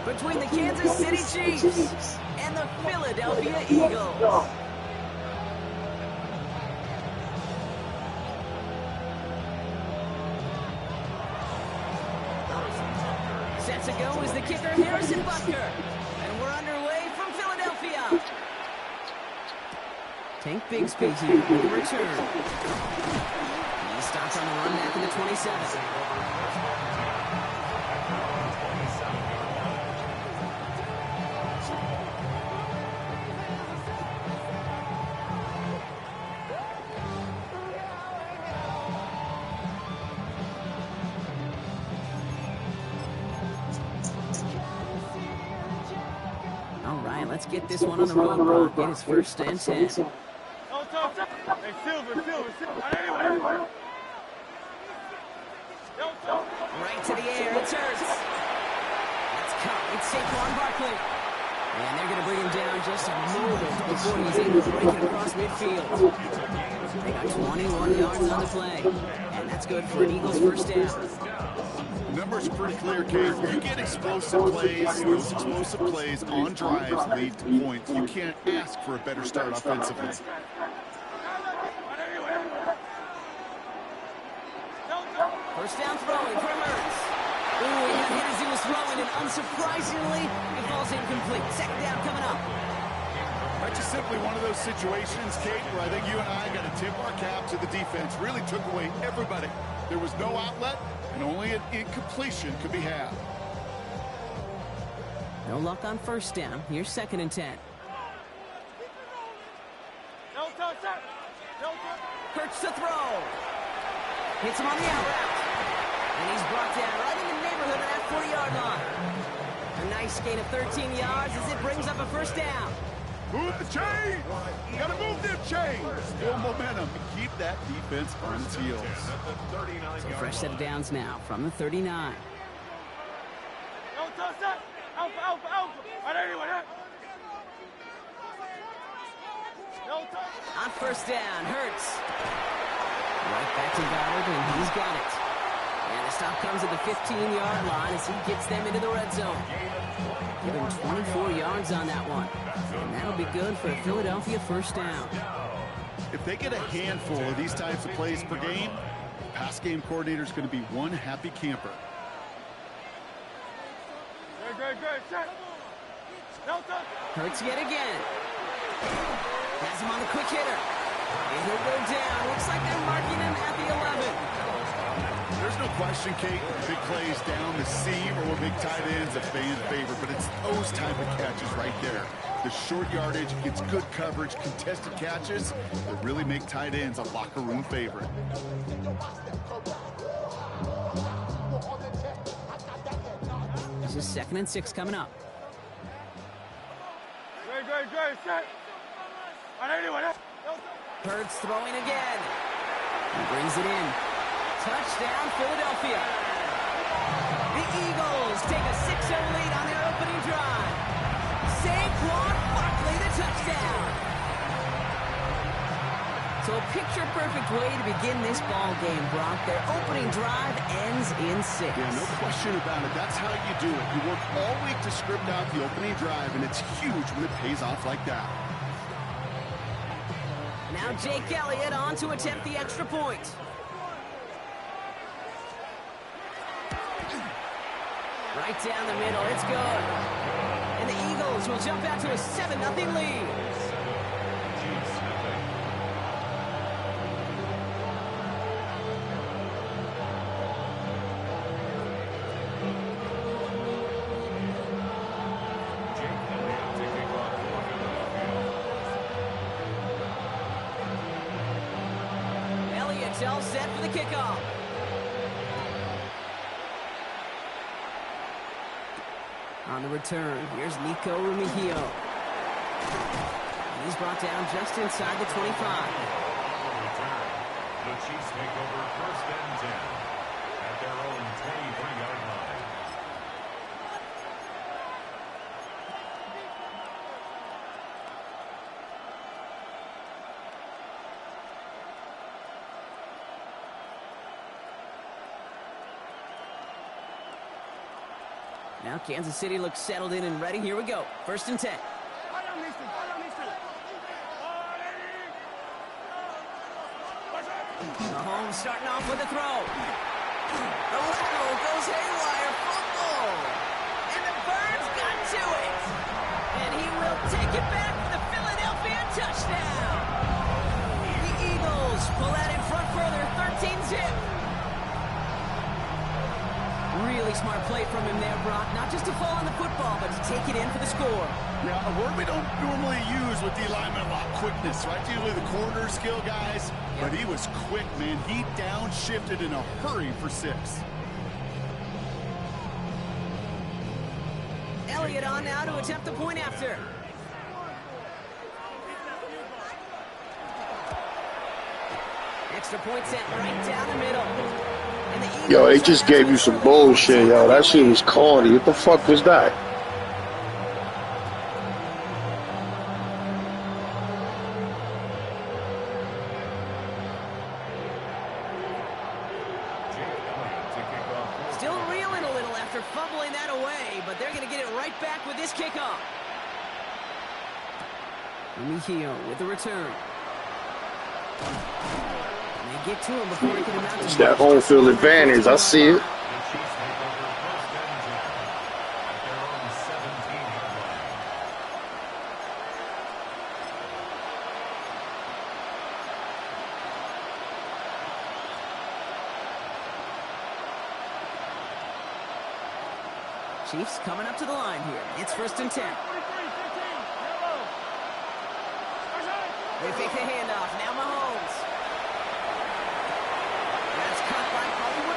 between the Kansas City Chiefs and the Philadelphia Eagles. Set to go is the kicker, Harrison Butker. And we're underway from Philadelphia. Tank Bigsby here with the return. He stops on the run back in the 27. All right, let's get this one on the road, Brock. It is 1st and 10. Hey, Silver. Anyway. Right to the air, it's Hurts. It's caught, it's Saquon Barkley. And they're going to bring him down just a moment before he's able to break it across midfield. They got 21 yards on the play. And that's good for an Eagles 1st down. Numbers pretty clear, Kate. You get explosive plays. Those explosive plays on drives lead to points. You can't ask for a better start offensively. First down throwing for Hurts. Ooh, he got hit as he was throwing, and unsurprisingly, it falls incomplete. 2nd down coming up. That's just simply one of those situations, Kate, where I think you and I got to tip our cap to the defense. Really took away everybody. There was no outlet, and only an incompletion could be had. No luck on 1st down. Here's 2nd and 10. Hurts to throw. Hits him on the out route. And he's brought down right in the neighborhood of that 40-yard line. A nice gain of 13 yards as it brings up a 1st down. Move the chain! You gotta move them chains! Full momentum. Keep that defense on its heels. So a fresh set of downs now from the 39. On 1st down, Hurts. Right back to Goddard, and he's got it. And the stop comes at the 15-yard line as he gets them into the red zone. Give him 24 yards on that one. And that'll be good for a Philadelphia 1st down. If they get a handful of these types of plays per game, the pass game coordinator is going to be one happy camper. Hurts yet again. Has him on the quick hitter. And he'll go down. Looks like they're marking him at the 11. There's no question, Kate, big plays down the seam or with big tight ends a fan favorite, but it's those type of catches right there. The short yardage, gets good coverage, contested catches that really make tight ends a locker room favorite. This is 2nd and 6 coming up. Hurts throwing again. He brings it in. Touchdown, Philadelphia. The Eagles take a 6-0 lead on their opening drive. Saquon Barkley, the touchdown. So a picture-perfect way to begin this ball game, Brock. Their opening drive ends in 6. Yeah, no question about it. That's how you do it. You work all week to script out the opening drive, and it's huge when it pays off like that. Now Jake Elliott on to attempt the extra point. Right down the middle, it's good. And the Eagles will jump out to a 7-0 lead. Elliott's all set for the kickoff. On the return, here's Nico Rumigio. He's brought down just inside the 25. The Chiefs take over 1st and 10 at their own 23-yard line. Now Kansas City looks settled in and ready. Here we go. 1st and 10. Mahomes starting off with a throw. The lateral goes haywire. Fumble. And the Birds got to it. And he will take it back for the Philadelphia touchdown. The Eagles pull out in front further. 13-zip. Really smart play from him there, Brock. Not just to fall on the football, but to take it in for the score. Yeah, a word we don't normally use with the alignment a lot, quickness, right? Usually the corner skill guys, but he was quick, man. He downshifted in a hurry for 6. Elliott on now to attempt the point after. Extra point sent right down the middle. Yo, they just gave you some bullshit, yo. That shit was corny. What the fuck was that? Still reeling a little after fumbling that away, but they're going to get it right back with this kickoff. Makeumuquit with the return. They get to him before he can amount to It's that home field advantage. I see it. Chiefs coming up to the line here. It's 1st and 10. They fake the handoff. Now Mahomes. That's caught by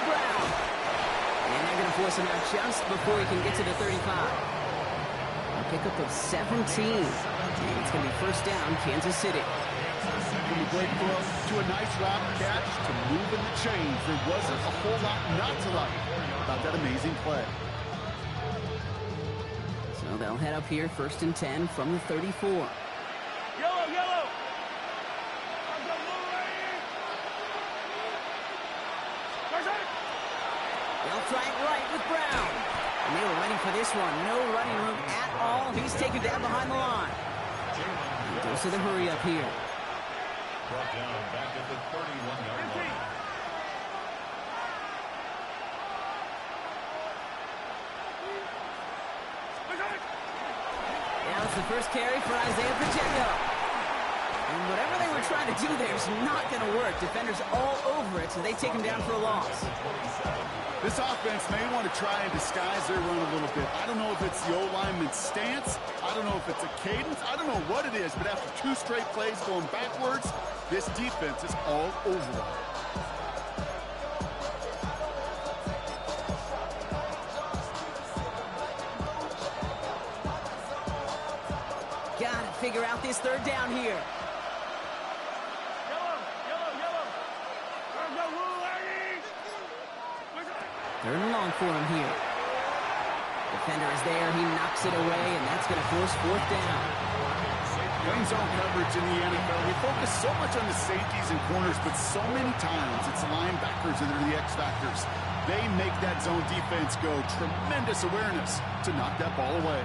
Brown. And they're going to force him out just before he can get to the 35. A pickup of 17. And it's going to be 1st down, Kansas City. From a great throw to a nice route catch to moving the chains. There wasn't a whole lot not to like about that amazing play. So they'll head up here, 1st and 10 from the 34. Yellow! They'll try it right with Brown. And they were ready for this one. No running room at all. He's taken down behind the line. Goes to the hurry up here. Brought down back at the 31-yard line. Now it's the first carry for Isaiah Pacheco. And whatever they were trying to do there is not going to work. Defenders all over it, so they take him down for a loss. This offense may want to try and disguise their run a little bit. I don't know if it's the O-lineman's stance. I don't know if it's a cadence. I don't know what it is, but after 2 straight plays going backwards, this defense is all over it. Got to figure out this 3rd down here. Third and long for him here. Defender is there. He knocks it away, and that's going to force 4th down. Playing zone coverage in the NFL, we focus so much on the safeties and corners, but so many times it's linebackers that are the X factors. They make that zone defense go. Tremendous awareness to knock that ball away.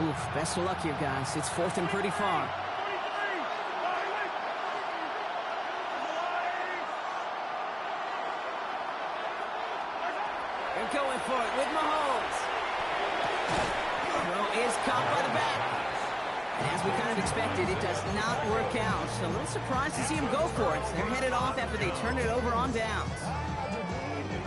Oof, best of luck here, guys. It's 4th and pretty far. They're going for it with Mahomes. Throw is caught by the back. And as we kind of expected, it does not work out. So a little surprised to see him go for it. They're headed off after they turned it over on downs.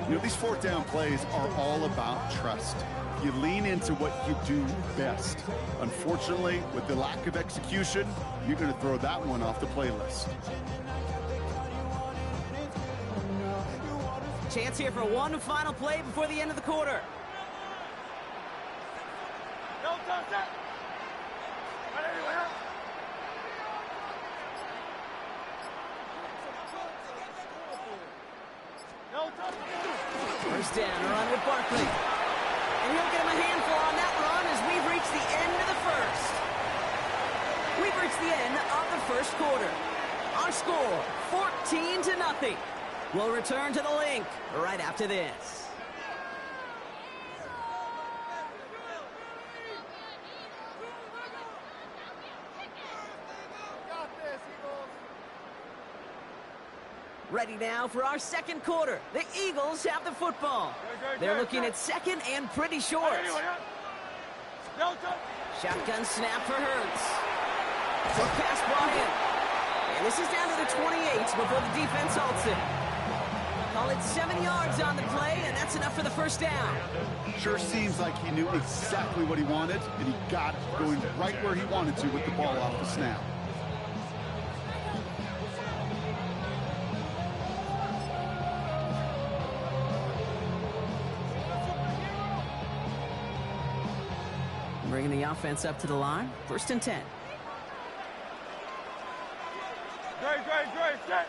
You know, these 4th down plays are all about trust. You lean into what you do best. Unfortunately, with the lack of execution, you're going to throw that one off the playlist. Chance here for one final play before the end of the quarter. Don't touch that! Right anywhere! First down, a run with Barkley. And he'll get him a handful on that run as we've reached the end of the first. We've reached the end of the first quarter. Our score, 14-0. We'll return to the link right after this. Ready now for our second quarter. The Eagles have the football. They're looking at second and pretty short. Shotgun snap for Hurts. Quick pass brought in. And this is down to the 28 before the defense halts it. Call it 7 yards on the play, and that's enough for the first down. Sure seems like he knew exactly what he wanted, and he got going right where he wanted to with the ball off the snap. Bringing the offense up to the line. 1st and 10. Great, set.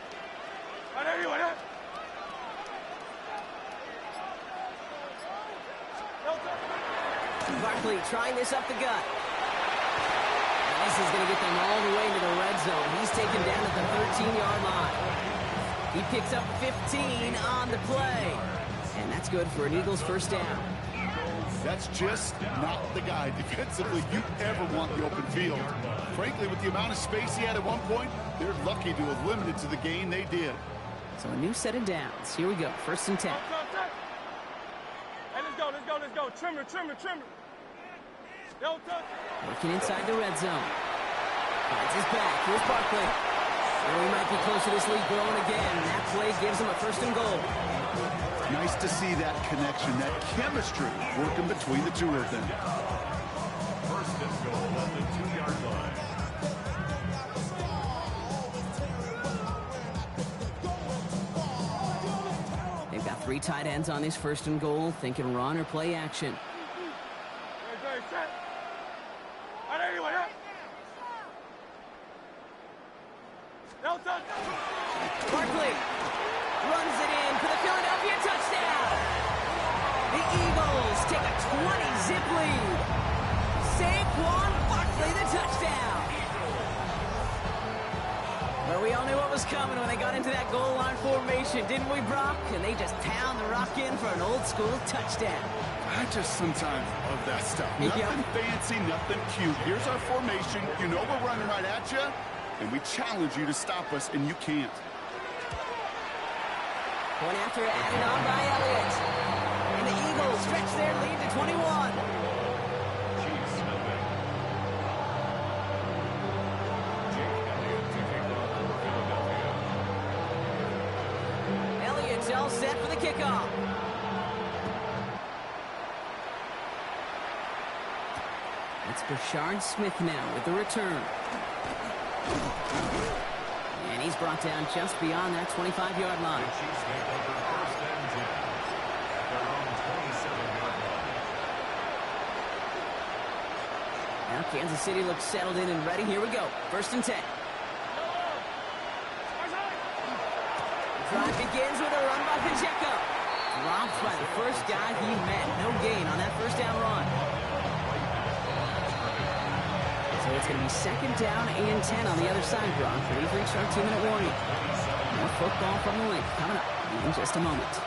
Barkley trying this up the gut. And this is going to get them all the way into the red zone. He's taken down at the 13-yard line. He picks up 15 on the play. And that's good for an Eagles first down. That's just not the guy defensively you ever want the open field. Frankly, with the amount of space he had at one point, they're lucky to have limited to the gain they did. So a new set of downs. Here we go. 1st and 10. Hey, let's go. Trimmer. Working inside the red zone. Finds his back. Here's Barkley. Oh, he might be close to this lead growing again. That play gives him a 1st and goal. Nice to see that connection, that chemistry working between the two of them. 1st and goal at the 2-yard line. They've got 3 tight ends on this 1st and goal. Thinking run or play action. Great, set. Anyway, Barkley runs it in for the Philadelphia touchdown. The Eagles take a 20-zip lead. Saquon Barkley, the touchdown. Well, we all knew what was coming when they got into that goal line formation, didn't we, Brock? And they just pound the rock in for an old-school touchdown. I just sometimes love that stuff. Nothing fancy, nothing cute. Here's our formation. You know we're running right at you, and we challenge you to stop us, and you can't. Point after added on by Elliott. And the Eagles stretch their lead to 21. Elliott's all set for the kickoff. It's Brashard Smith now with the return. And he's brought down just beyond that 25-yard line. Now Kansas City looks settled in and ready. Here we go. 1st and 10. Drive begins with a run by Pacheco. Dropped by the first guy he met. No gain on that 1st down run. So it's going to be 2nd down and 10 on the other side, Brock. We've reached our 2-minute warning. More football from the link coming up in just a moment.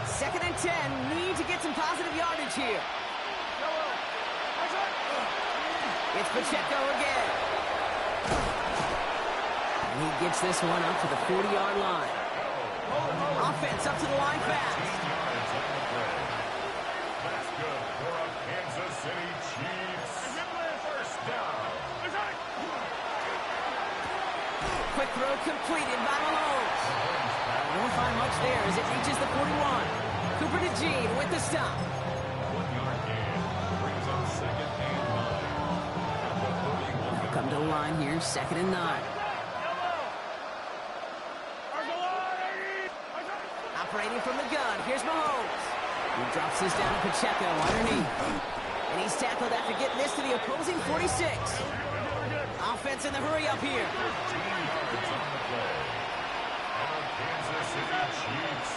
2nd and 10. Need to get some positive yardage here. It's Pacheco again. And he gets this one up to the 40-yard line. Offense up to the line fast. That's good for a Kansas City Chiefs. 1st down. Quick throw completed by Mahomes. Won't find much there as it reaches the 41. Cooper to Gene with the stop. 1-yard gain brings up 2nd and 9. Come to the line here, 2nd and 9. Operating from the gun, here's Mahomes. He drops this down to Pacheco underneath. And he's tackled after getting this to the opposing 46. Offense in the hurry up here. Kansas City Chiefs.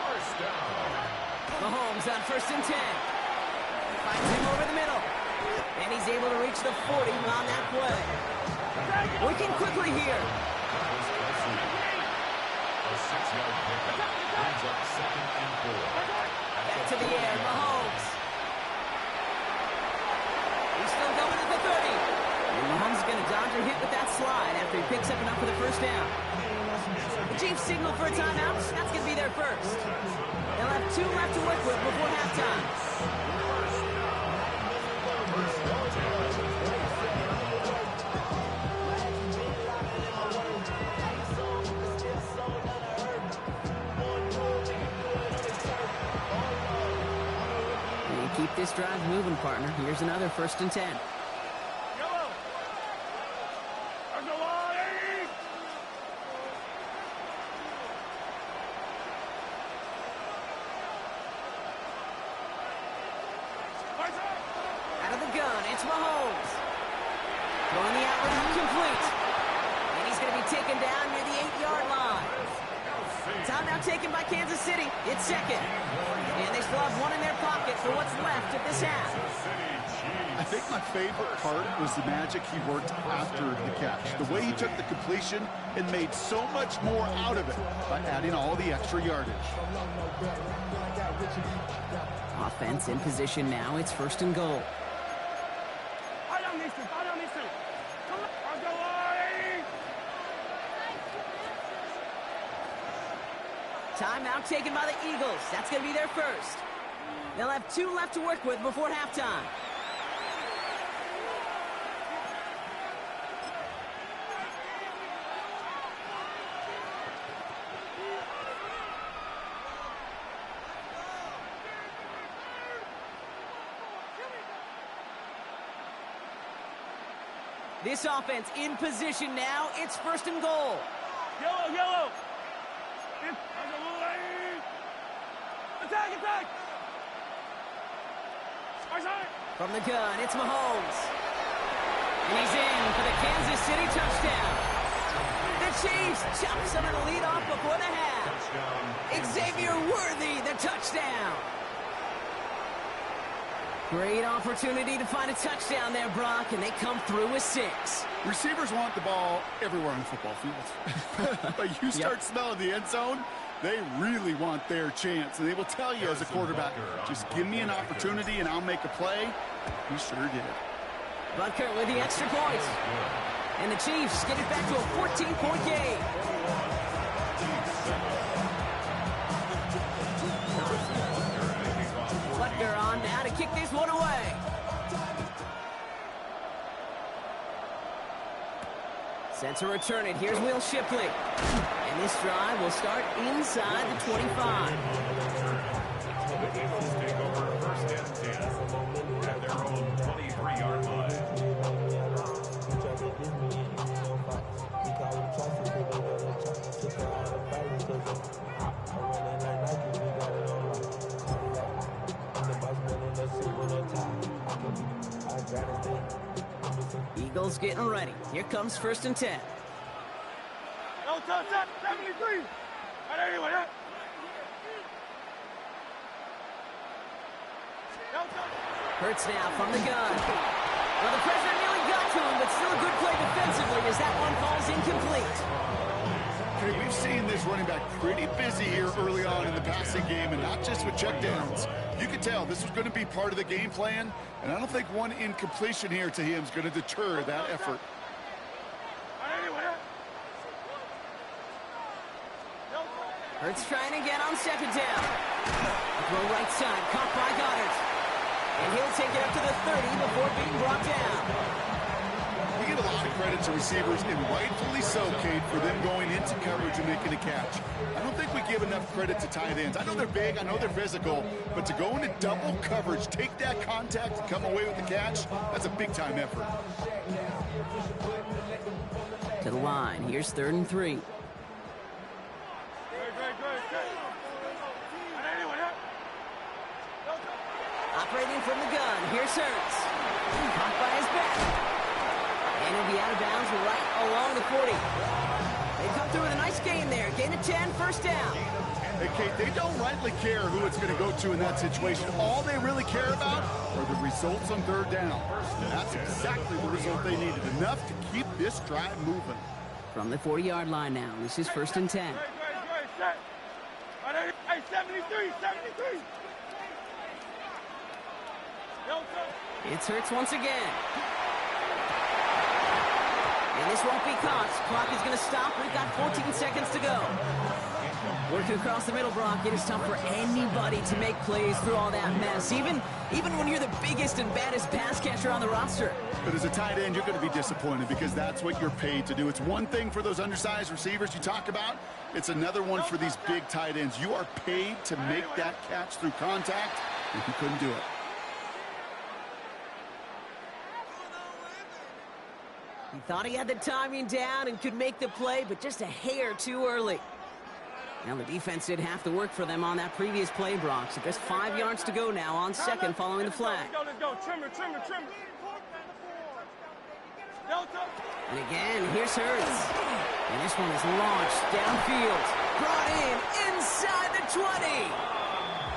1st down. Mahomes on 1st and 10. Finds him over the middle. And he's able to reach the 40 on that play. Working quickly here. A 6-yard pickup brings up 2nd and 4. Back to the air, Mahomes. He's still going at the 30. And Mahomes is going to Andre hit with that slide after he picks up enough for the first down. The Chiefs signal for a timeout. That's going to be their first. They'll have 2 left to work with before halftime. Keep this drive moving, partner. Here's another 1st and 10. Yellow. There's no line. Out of the gun, it's Mahomes. Going the out route, complete. And he's going to be taken down near the 8-yard line. Timeout taken by Kansas City. It's second. And they still have 1 in their pocket for what's left of this half. I think my favorite part was the magic he worked after the catch. The way he took the completion and made so much more out of it by adding all the extra yardage. Offense in position now. It's 1st and goal. I don't need to. Come on. There's no line. Timeout taken by the Eagles. That's going to be their first. They'll have 2 left to work with before halftime. This offense in position now. It's 1st and goal. Yellow. There's no line. Attack. From the gun, it's Mahomes. And he's in for the Kansas City touchdown. The Chiefs chop some of the lead off before the half. Xavier Worthy, the touchdown. Great opportunity to find a touchdown there, Brock, and they come through with 6. Receivers want the ball everywhere on the football field. But you start smelling the end zone, they really want their chance. And they will tell you as a quarterback, just give me an opportunity and I'll make a play. He sure did. Butker with the extra point. And the Chiefs get it back to a 14-point game. Butker on now to kick this one away. Set to return it. Here's Will Shipley. And this drive will start inside the 25. The Eagles take over 1st and 10 at their own 23-yard line. Eagles getting ready. Here comes 1st and 10. No touch, 73. Anyway, Hurts now from the gun. Well, the pressure nearly got to him, but still a good play defensively as that one falls incomplete. Okay, we've seen this running back pretty busy here early on in the passing game, and not just with checkdowns. You can tell this was going to be part of the game plan, and I don't think one incompletion here to him is going to deter that effort. Hurts trying again on 2nd down. Throw right side, caught by Goddard. And he'll take it up to the 30 before being brought down. We give a lot of credit to receivers, and rightfully so, Kate, for them going into coverage and making a catch. I don't think we give enough credit to tight ends. I know they're big, I know they're physical, but to go into double coverage, take that contact, and come away with the catch, that's a big-time effort. To the line, here's 3rd and 3. Operating from the gun, here's Hurts. Caught by his back. And he'll be out of bounds right along the 40. They come through with a nice gain there. Gain of 10, 1st down. Hey, Kate, they don't rightly care who it's going to go to in that situation. All they really care about are the results on 3rd down. And that's exactly the result they needed. Enough to keep this drive moving. From the 40-yard line now, this is 1st and 10. Hey, 73. It's Hurts once again. And this won't be caught. Clock is going to stop. We've got 14 seconds to go. Working across the middle, Brock, it is tough for anybody to make plays through all that mess, even when you're the biggest and baddest pass catcher on the roster. But as a tight end, you're going to be disappointed because that's what you're paid to do. It's one thing for those undersized receivers you talk about. It's another one for these big tight ends. You are paid to make that catch through contact, and he couldn't do it. He thought he had the timing down and could make the play, but just a hair too early. Now the defense did have to work for them on that previous play, Brock. So just 5 yards to go now on second following the flag. Let's go. Trimmer. And again, here's Hurts. And this one is launched downfield. Brought in inside the 20.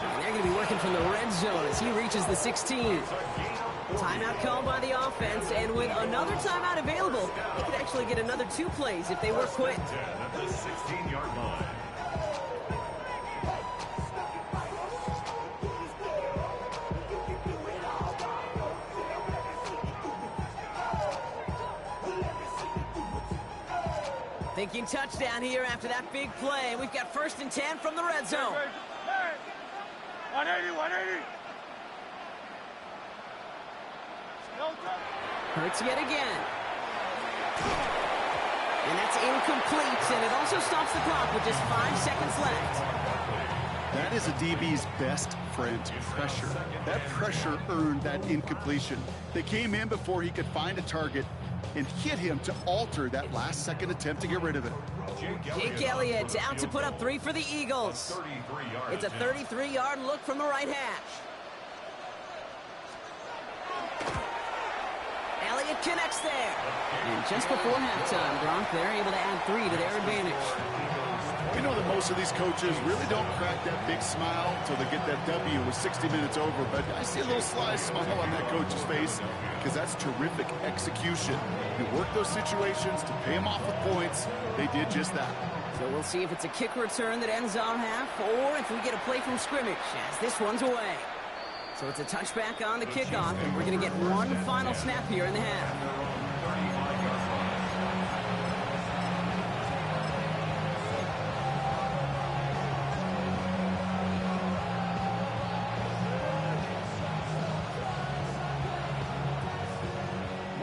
And they're going to be working from the red zone as he reaches the 16. Timeout called by the offense, and with another timeout available, they could actually get another 2 plays if they work quick. At the 16-yard line. Thinking touchdown here after that big play. We've got 1st and 10 from the red zone. 180. Hurts yet again. And that's incomplete, and it also stops the clock with just 5 seconds left. That is a DB's best friend, pressure. That pressure earned that incompletion. They came in before he could find a target and hit him to alter that last-second attempt to get rid of it. Jake Elliott out to put up 3 for the Eagles. It's a 33-yard look from the right hash. Elliott connects there. And just before halftime, Brock, they're able to add 3 to their advantage. We know that most of these coaches really don't crack that big smile until they get that W with 60 minutes over, but I see a little sly smile on that coach's face because that's terrific execution. You work those situations to pay them off with points. They did just that. So we'll see if it's a kick return that ends our half or if we get a play from scrimmage as this one's away. So it's a touchback on the kickoff, and we're going to get one final snap here in the half.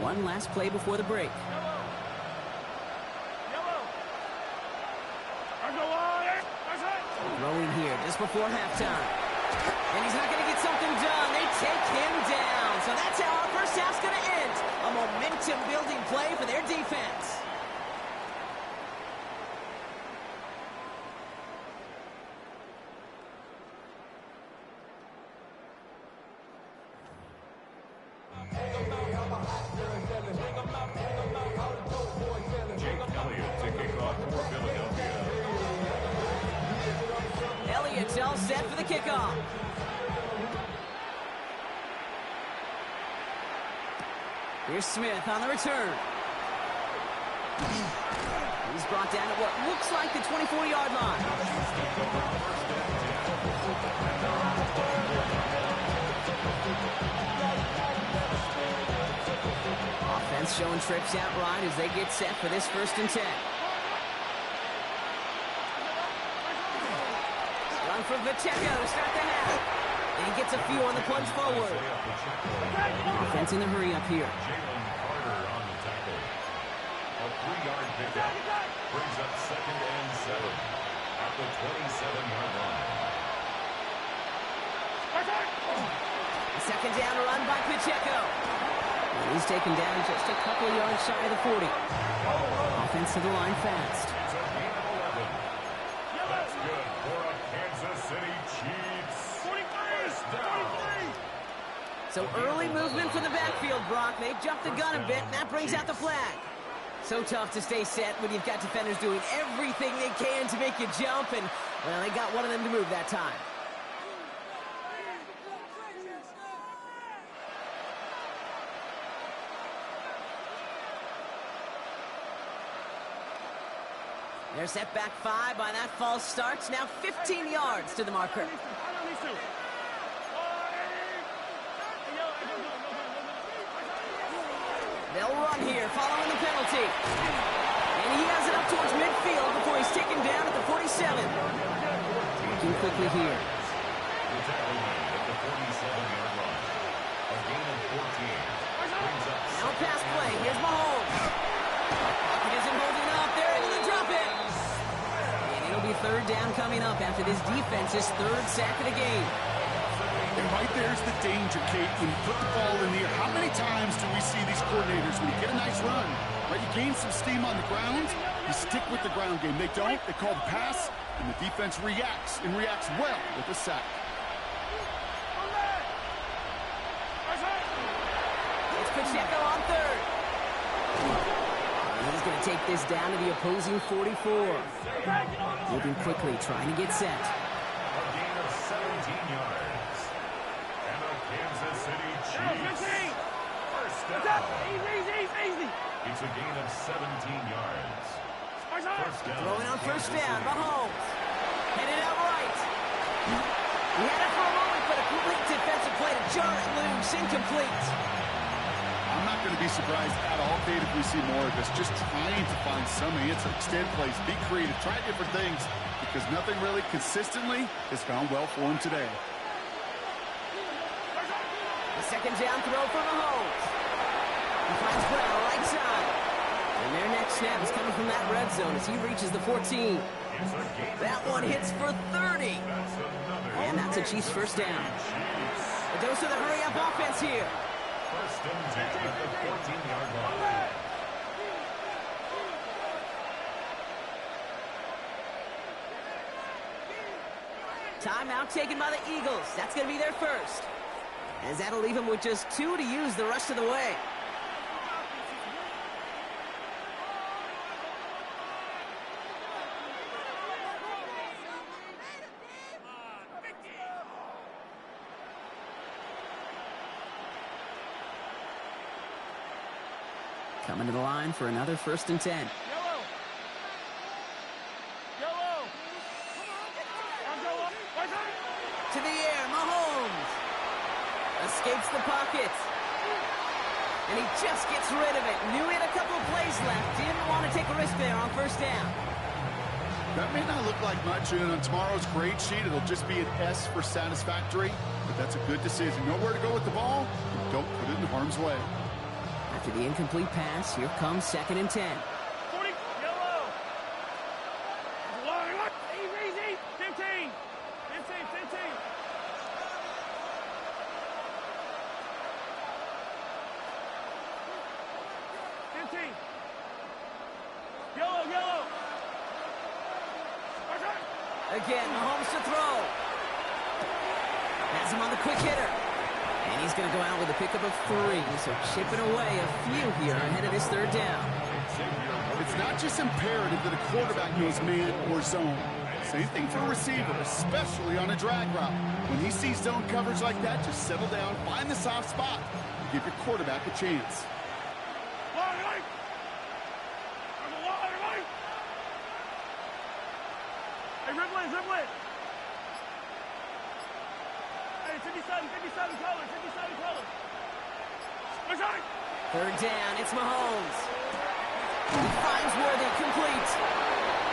One last play before the break. Throwing here just before halftime. And he's not going to get something done. They take him down. So that's how our first half's going to end. A momentum-building play for their defense. Elliott's all set for the kickoff. Here's Smith on the return. He's brought down at what looks like the 24-yard line. Offense showing trips out right as they get set for this 1st and 10. Run for Pacheco to start the half. And he gets a few on the plunge forward. Offense in the hurry up here. A 3-yard pickup brings up 2nd and 7 at the 27-yard line. Second down run by Pacheco. And he's taken down just a couple of yards shy of the 40. Offense to the line fast. It's a gain of 11. That's good for a Kansas City Chiefs. 43. So early movement from the backfield, Brock. They jumped the gun a bit, and that brings out the flag. So tough to stay set when you've got defenders doing everything they can to make you jump, and, well, they got one of them to move that time. They're set back 5 by that false start. Now 15 yards to the marker. They'll run here, following the penalty. And he has it up towards midfield before he's taken down at the 47. Working quickly here. Now pass play. Here's Mahomes. Pocket isn't holding up. They're able to drop it. And it'll be third down coming up after this defense's third sack of the game. And right there's the danger, Kate. When you put the ball in the air, how many times do we see these coordinators, when you get a nice run, right, you gain some steam on the ground, you stick with the ground game. They don't, they call the pass, and the defense reacts, and reacts well with a sack. It's Pacheco on third. He's going to take this down to the opposing 44. Moving quickly, trying to get set. A gain of 17 yards. And the Kansas City Chiefs. First down. Easy. It's a gain of 17 yards. First down. Throwing on first down, Mahomes. Headed out right. He had it for a moment, but a complete defensive play to jar it loose. Incomplete. I'm not going to be surprised at all, Kate, if we see more of this. Just trying to find some answer. Extend plays, be creative, try different things, because nothing really consistently has gone well for him today. The second down throw for Mahomes. He finds Brown right side. And their next snap is coming from that red zone as he reaches the 14. That one hits for 30. And that's a Chiefs first down. A dose of the hurry-up offense here. First and 10 at the 14-yard line. Timeout taken by the Eagles. That's going to be their first. As that'll leave them with just 2 to use the rest of the way. Coming to the line for another first and 10. Yellow. To the air, Mahomes. Escapes the pocket. And he just gets rid of it. Knew he had a couple of plays left. Didn't want to take a risk there on first down. That may not look like much, and on tomorrow's grade sheet, it'll just be an S for satisfactory, but that's a good decision. Know where to go with the ball, and don't put it in harm's way. After the incomplete pass, here comes second and 10. 40, yellow. Easy. 15. 15. Yellow. Again, Mahomes to throw. Has him on the quick hitter. And he's going to go out with a pickup of 3. So chipping away a few here ahead of this third down. It's not just imperative that a quarterback knows man or zone. Same thing for a receiver, especially on a drag route. When he sees zone coverage like that, just settle down, find the soft spot, and give your quarterback a chance. Hey, Ripley. Hey, 57 color. Third down, it's Mahomes. He finds Worthy, complete.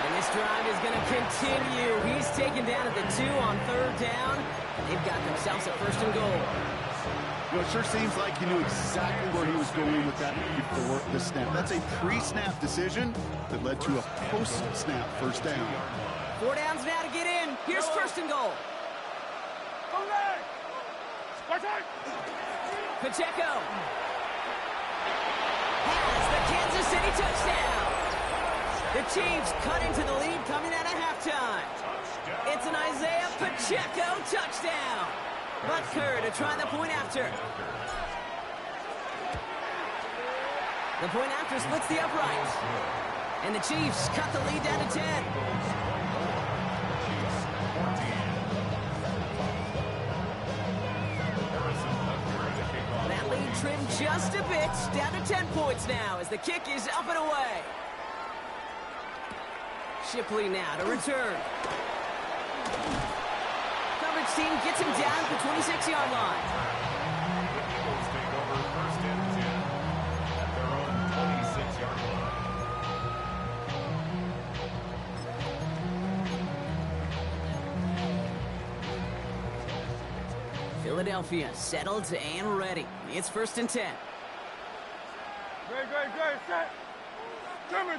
And this drive is going to continue. He's taken down at the 2 on third down. They've got themselves a first and goal. You know, it sure seems like he knew exactly where he was going with that before the snap. That's a pre-snap decision that led to a post-snap first down. 4 downs now to get in. Here's first and goal. Pacheco has the Kansas City touchdown. The Chiefs cut into the lead coming out of halftime. It's an Isaiah Pacheco touchdown. Butker to try the point after. The point after splits the upright. And the Chiefs cut the lead down to 10. That lead trimmed just a bit, down to 10 points now as the kick is up and away. Shipley now to return. Coverage team gets him down at the 26-yard line. The Eagles take over first and 10 at their own Philadelphia settled and ready. It's 1st and 10. Great, set. Trimmer.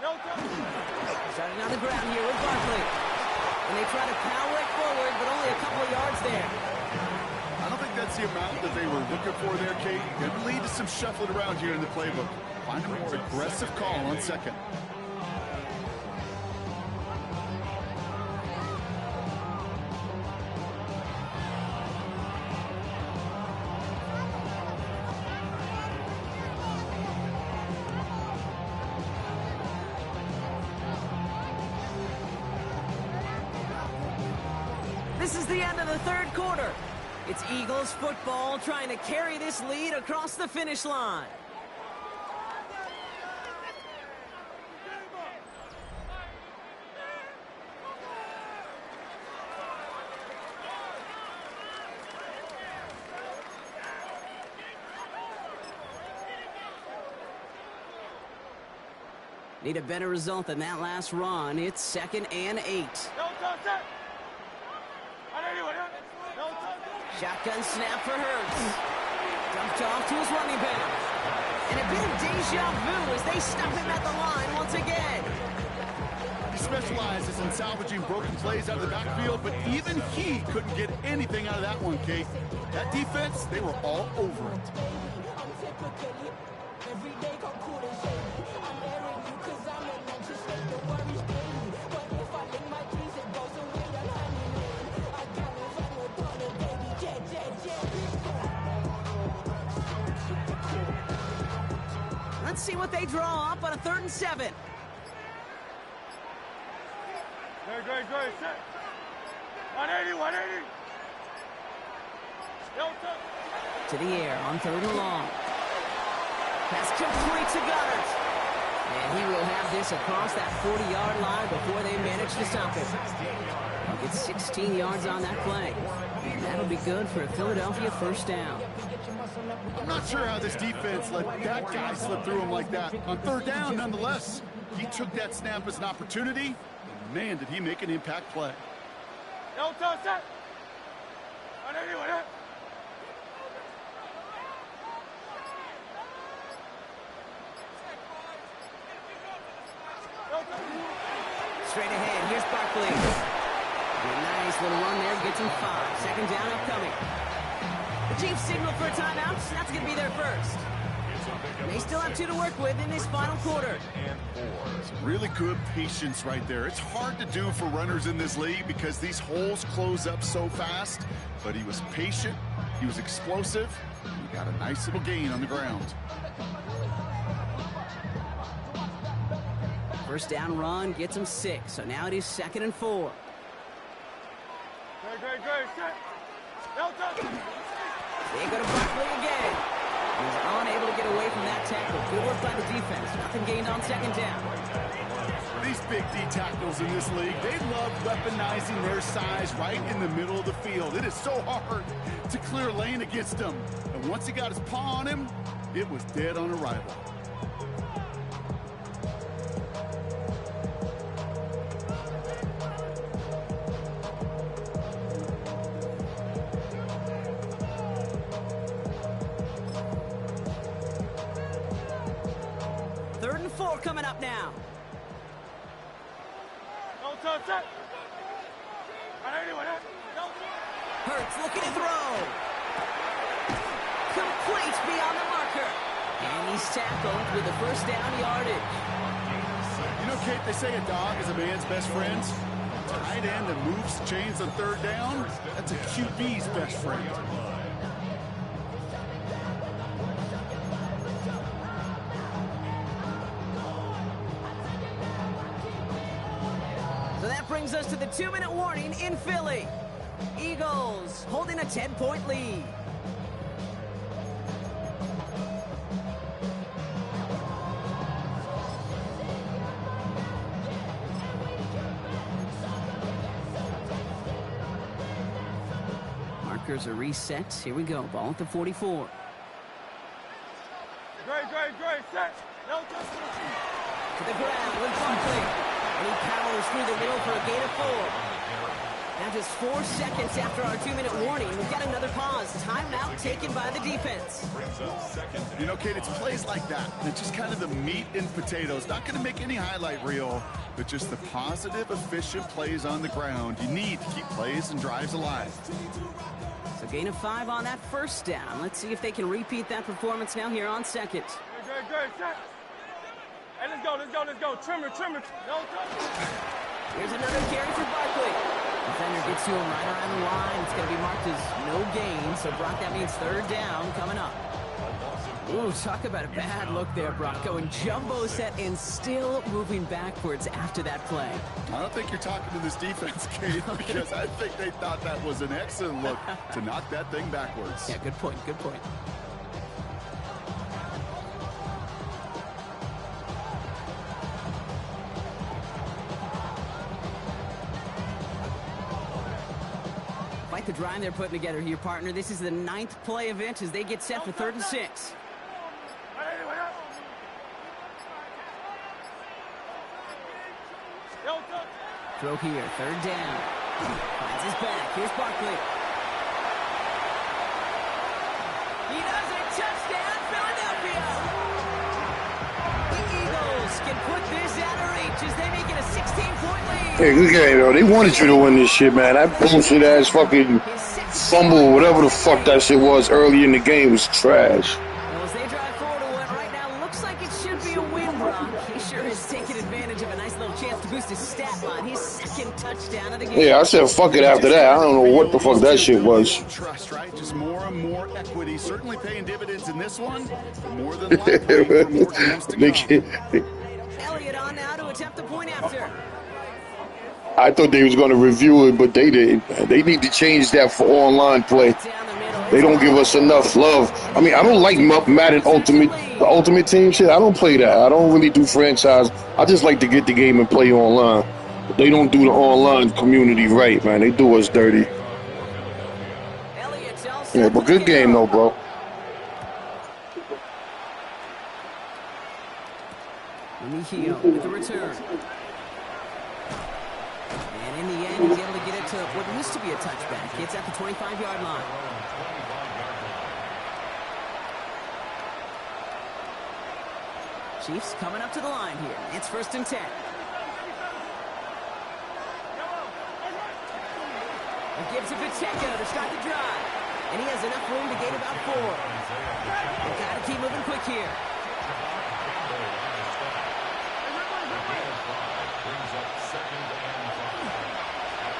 No touch. Starting on the ground here with Barkley. And they try to power it forward, but only a couple of yards there. I don't think that's the amount that they were looking for there, Kate. Could lead to some shuffling around here in the playbook. Find a more aggressive call on second. This is the end of the 3rd quarter. It's Eagles football trying to carry this lead across the finish line. Need a better result than that last run. It's 2nd and 8. Shotgun snap for Hurts. Dumped off to his running back. And a bit of deja vu as they stop him at the line once again. He specializes in salvaging broken plays out of the backfield, but even he couldn't get anything out of that one, Kate. That defense, they were all over it. Let's see what they draw up on a 3rd and 7. Great, set. 180. No touch. To the air on 3rd and long. Pass complete to Goddard. And he will have this across that 40-yard line before they manage to stop him. He'll get 16 yards on that play. And that'll be good for a Philadelphia 1st down. I'm not sure how this defense let that guy slip through him like that. On 3rd down, nonetheless, he took that snap as an opportunity. And man, did he make an impact play. No touch, set. 180. Straight ahead, here's Barkley. A nice little run there, gets him 5. 2nd down upcoming. The Chiefs signal for a timeout. That's going to be their first. And they still have 2 to work with in this final quarter. Some really good patience right there. It's hard to do for runners in this league because these holes close up so fast. But he was patient. He was explosive. He got a nice little gain on the ground. 1st down run gets him 6. So now it is 2nd and 4. Great, set. No touch. They go to Barkley again. He's unable to get away from that tackle. Good work by the defense. Nothing gained on 2nd down. These big D tackles in this league, they love weaponizing their size right in the middle of the field. It is so hard to clear lane against them. And once he got his paw on him, it was dead on arrival. Coming up now. No touch, set. 180. Hurts looking to throw. Complete beyond the marker. And he's tackled with the 1st down yardage. You know, Kate, they say a dog is a man's best friend. Tight end that moves chains on 3rd down, that's a QB's best friend. So that brings us to the 2-minute warning in Philly. Eagles holding a 10-point lead. Markers are reset. Here we go. Ball at the 44. Great, set. No touch. To the ground with Barkley. And he powers through the middle for a gain of 4. Now just 4 seconds after our 2-minute warning, we've got another pause. Timeout taken by the defense. You know, Kate, it's plays like that. It's just kind of the meat and potatoes. Not going to make any highlight reel, but just the positive, efficient plays on the ground. You need to keep plays and drives alive. So gain of 5 on that first down. Let's see if they can repeat that performance now here on second. Good. Hey, let's go. Trimmer. No, Here's another carry for Barkley. Defender gets to him right around the line. It's going to be marked as no gain. So, Brock, that means third down coming up. Ooh, talk about a bad look there, Brock. Going jumbo set and still moving backwards after that play. I don't think you're talking to this defense, Kate, because I think they thought that was an excellent look to knock that thing backwards. Yeah, good point. Quite the drive they're putting together here, partner. This is the 9th play event as they get set for 3rd and 6. Throw here, 3rd down. Finds his back. Here's Barkley. He does it. Touchdown, Philadelphia. The Eagles can put this out of reach as they make it a 16-point lead. Hey, good game, yo. They wanted you to win this shit, man. That bullshit ass fucking fumble, whatever the fuck that shit was early in the game, was trash. Well, as they drive forward to what right now looks like it should be a win, Brock. He sure is taking advantage of a nice little chance to boost his stat line. His 2nd touchdown of the game. Yeah, I said fuck it after that. I don't know what the fuck that shit was. Trust, right? Just more and more equity. Certainly paying dividends in this one. More than likely for more games to come. Elliott on now to attempt the point after. I thought they was going to review it, but they didn't. They need to change that for online play. They don't give us enough love. I mean, I don't like Madden the Ultimate Team shit. I don't play that. I don't really do franchise. I just like to get the game and play online. But they don't do the online community right, man. They do us dirty. Yeah, but good game, though, bro. Mejia with the return. And in the end, he's able to get it to what used to be a touchback. It's at the 25-yard line. Chiefs coming up to the line here. It's 1st and 10. It gives it Pacheco to start the drive. And he has enough room to gain about 4. They've got to keep moving quick here.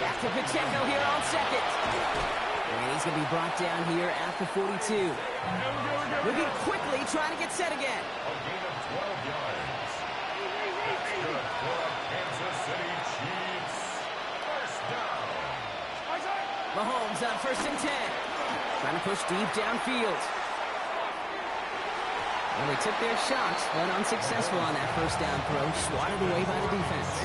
Back to Pacheco here on 2nd. And he's going to be brought down here at the 42. Moving quickly, trying to get set again. Mahomes on 1st and 10. Trying to push deep downfield. Well, they took their shots, but unsuccessful on that 1st down throw. Swatted away by the defense.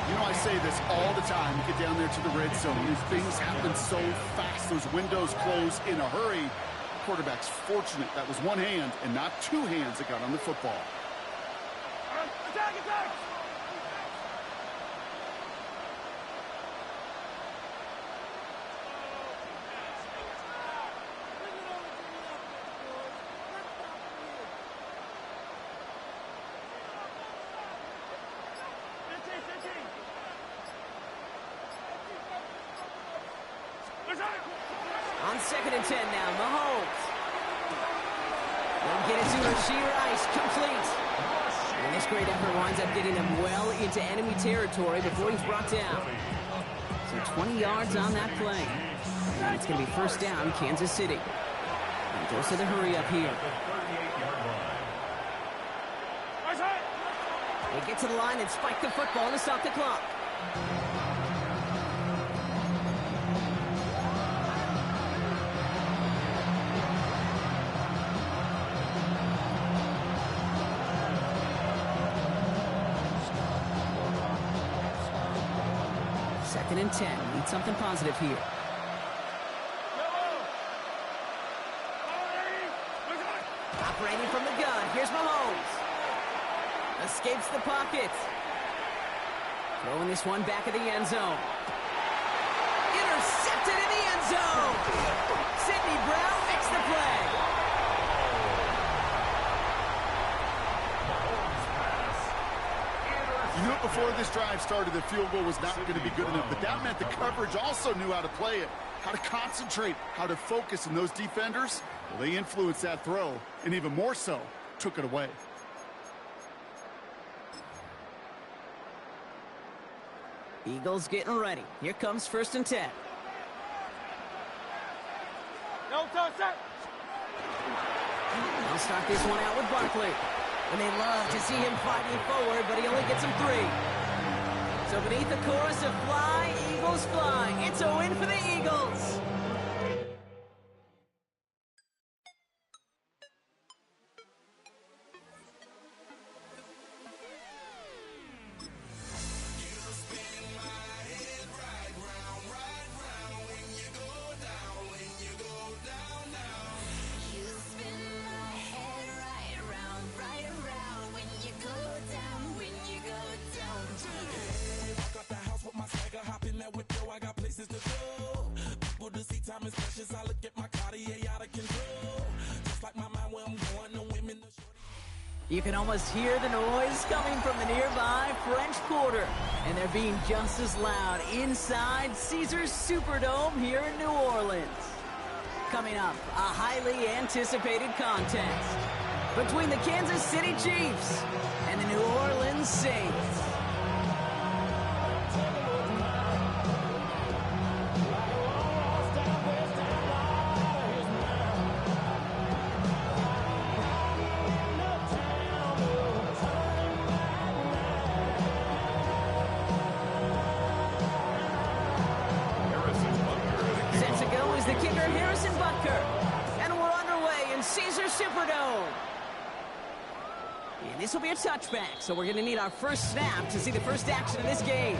You know, I say this all the time. You get down there to the red zone. These things happen so fast. Those windows close in a hurry. Quarterback's fortunate that was one hand and not 2 hands that got on the football. Attack! On 2nd and 10 now, Mahomes. They'll get it to Rashee Rice, complete. And this great effort winds up getting him well into enemy territory before he's brought down. So 20 yards on that play. And it's going to be 1st down, Kansas City. And goes to the hurry up here. They get to the line and spike the football to stop the clock. Second and 10. Need something positive here. Operating from the gun. Here's Mahomes. Escapes the pocket. Throwing this one back of the end zone. it in the end zone. Sidney Brown makes the play. You knew it before this drive started, the field goal was not going to be good enough, but that meant the coverage also knew how to play it, how to concentrate, how to focus, and those defenders, well, they influenced that throw, and even more so, took it away. Eagles getting ready. Here comes 1st and 10. No touch that. They'll start this one out with Barkley. And they love to see him fighting forward, but he only gets him 3. So beneath the chorus of Fly, Eagles Fly, it's a win for the Eagles. You can almost hear the noise coming from the nearby French Quarter. And they're being just as loud inside Caesars Superdome here in New Orleans. Coming up, a highly anticipated contest between the Kansas City Chiefs and the New Orleans Saints. Superdome. And this will be a touchback, so we're going to need our first snap to see the first action of this game.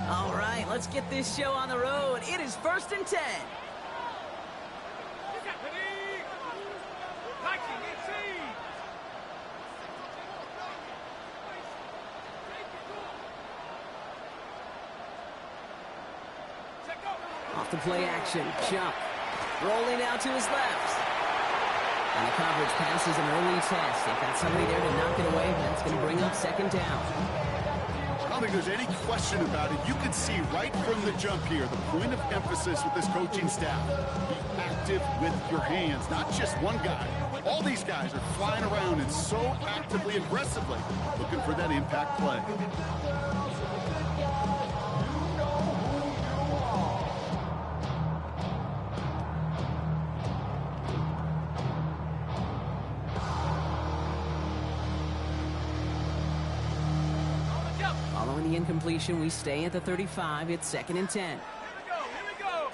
All right, let's get this show on the road. It is 1st and 10. Off the play action, Chuck rolling out to his left. And the coverage passes an early test. They've got somebody there to knock it away, but that's going to bring up 2nd down. I don't think there's any question about it. You can see right from the jump here, the point of emphasis with this coaching staff. Be active with your hands, not just one guy. All these guys are flying around and so actively, aggressively looking for that impact play. Following the incompletion, we stay at the 35. It's 2nd and 10. Here we go.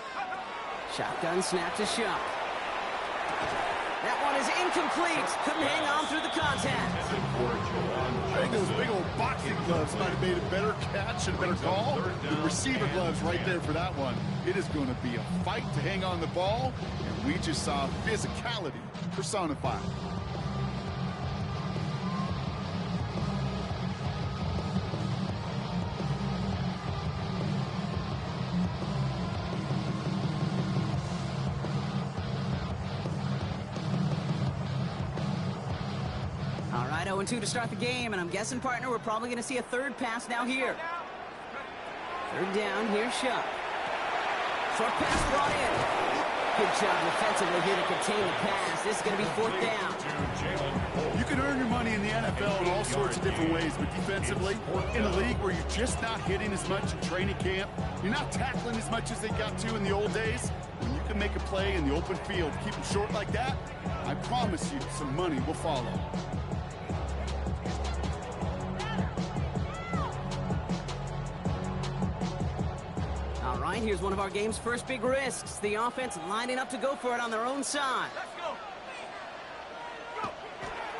Shotgun snap to Shuck. That one is incomplete. Couldn't hang on through the contact. I think those big old boxing gloves might have made a better catch and a better call. The receiver gloves right there for that one. It is going to be a fight to hang on the ball, and we just saw physicality personified. All right, 0-2 to start the game, and I'm guessing, partner, we're probably going to see a 3rd pass now here. 3rd down, here's Shuck. Short pass brought in. Good job defensively here to contain the pass. This is going to be 4th down. You can earn your money in the NFL in all sorts of different ways, but defensively, in a league where you're just not hitting as much in training camp, you're not tackling as much as they got to in the old days, when you can make a play in the open field, keep them short like that, I promise you some money will follow. All right, here's one of our game's first big risks. The offense lining up to go for it on their own side. Let's go.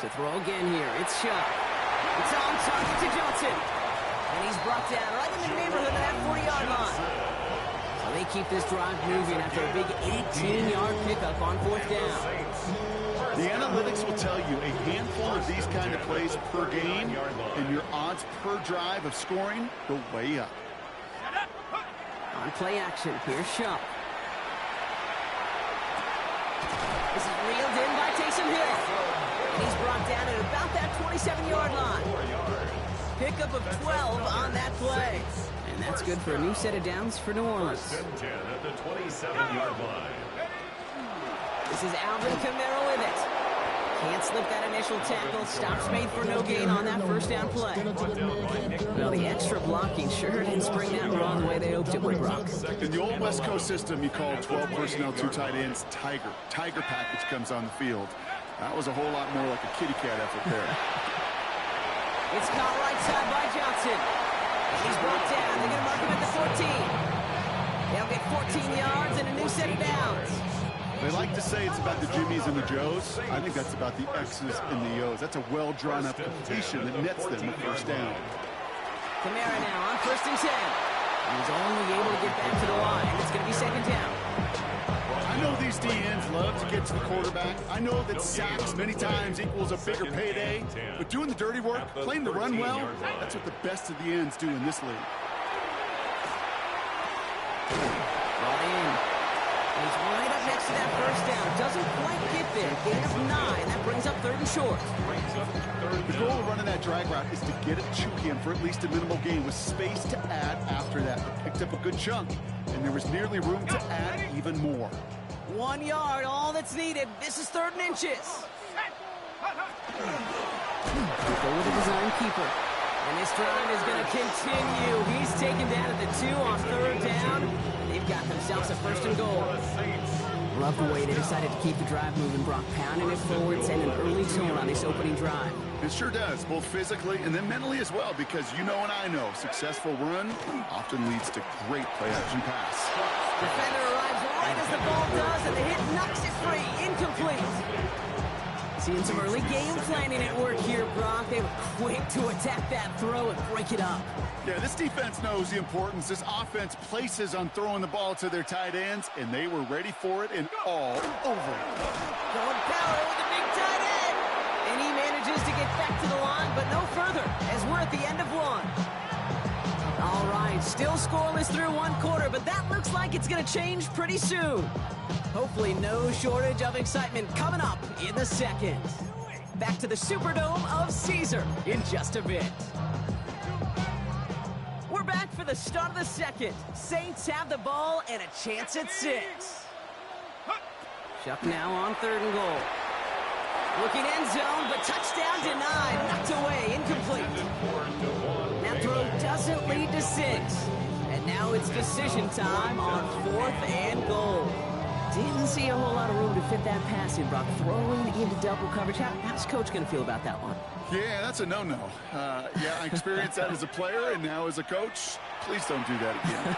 To throw again here, it's Shuck. It's on target to Johnson. And he's brought down right in the neighborhood of that 40-yard line. So they keep this drive moving after a big 18-yard pickup on 4th down. The analytics will tell you a handful of these kind of plays per game, and your odds per drive of scoring go way up. On play action, here's Shump. This is reeled in by Taysom Hill. And he's brought down at about that 27-yard line. Pickup of 12 on that play. And that's good for a new set of downs for New Orleans. 10 at the 27-yard line. This is Alvin Kamara with it. Can't slip that initial tackle. Stops made for no gain on that first down play. Well, the extra blocking sure didn't spring that wrong the way they hoped it would, Brock. In the old West Coast system, you call 12 personnel, 2 tight ends, Tiger. Tiger package comes on the field. That was a whole lot more like a kitty cat effort there. It's caught right side by Johnson. He's brought down. They're going to mark him at the 14. They'll get 14 yards and a new set of downs. They like to say it's about the Jimmies and the Joes. I think that's about the X's and the O's. That's a well-drawn-up completion that nets them a first down. Kamara now on 1st and 10. He's only able to get back to the line. It's going to be 2nd down. I know these DNs love to get to the quarterback. I know that sacks many times equals a bigger payday. But doing the dirty work, playing the run well, that's what the best of the ends do in this league. Brought in. He's right up next to that first down. Doesn't quite get there. Gain of 9. That brings up 3rd and short. The goal of running that drag route is to get it to him for at least a minimal gain with space to add after that. They picked up a good chunk, and there was nearly room to add even more. 1 yard, all that's needed. This is 3rd and inches. Go with the design keeper. And this drive is going to continue. He's taken down at the 2 on 3rd down. They've got themselves a 1st and goal. Love the way they decided to keep the drive moving, Brock. Pounding it forward, sending an early tone on this opening drive. It sure does, both physically and then mentally as well, because you know and I know successful run often leads to great play-action pass. Defender arrives right as the ball does, and the hit knocks it free. Incomplete. Seeing some early game planning at work here, Brock. They were quick to attack that throw and break it up. Yeah, this defense knows the importance this offense places on throwing the ball to their tight ends, and they were ready for it and all over it. Going power with the big tight end. And he manages to get back to the line, but no further, as we're at the end of 1. All right, still scoreless through 1 quarter, but that looks like it's going to change pretty soon. Hopefully no shortage of excitement coming up in the 2nd. Back to the Superdome of Caesar in just a bit. We're back for the start of the 2nd. Saints have the ball and a chance at 6. Chuck now on 3rd and goal. Looking end zone, but touchdown denied. Knocked away, incomplete. That throw doesn't lead to 6. And now it's decision time on 4th and goal. Didn't see a whole lot of room to fit that pass in, Brock. Throwing into double coverage. How's Coach going to feel about that one? Yeah, that's a no-no. Yeah, I experienced that as a player and now as a coach. Please don't do that again.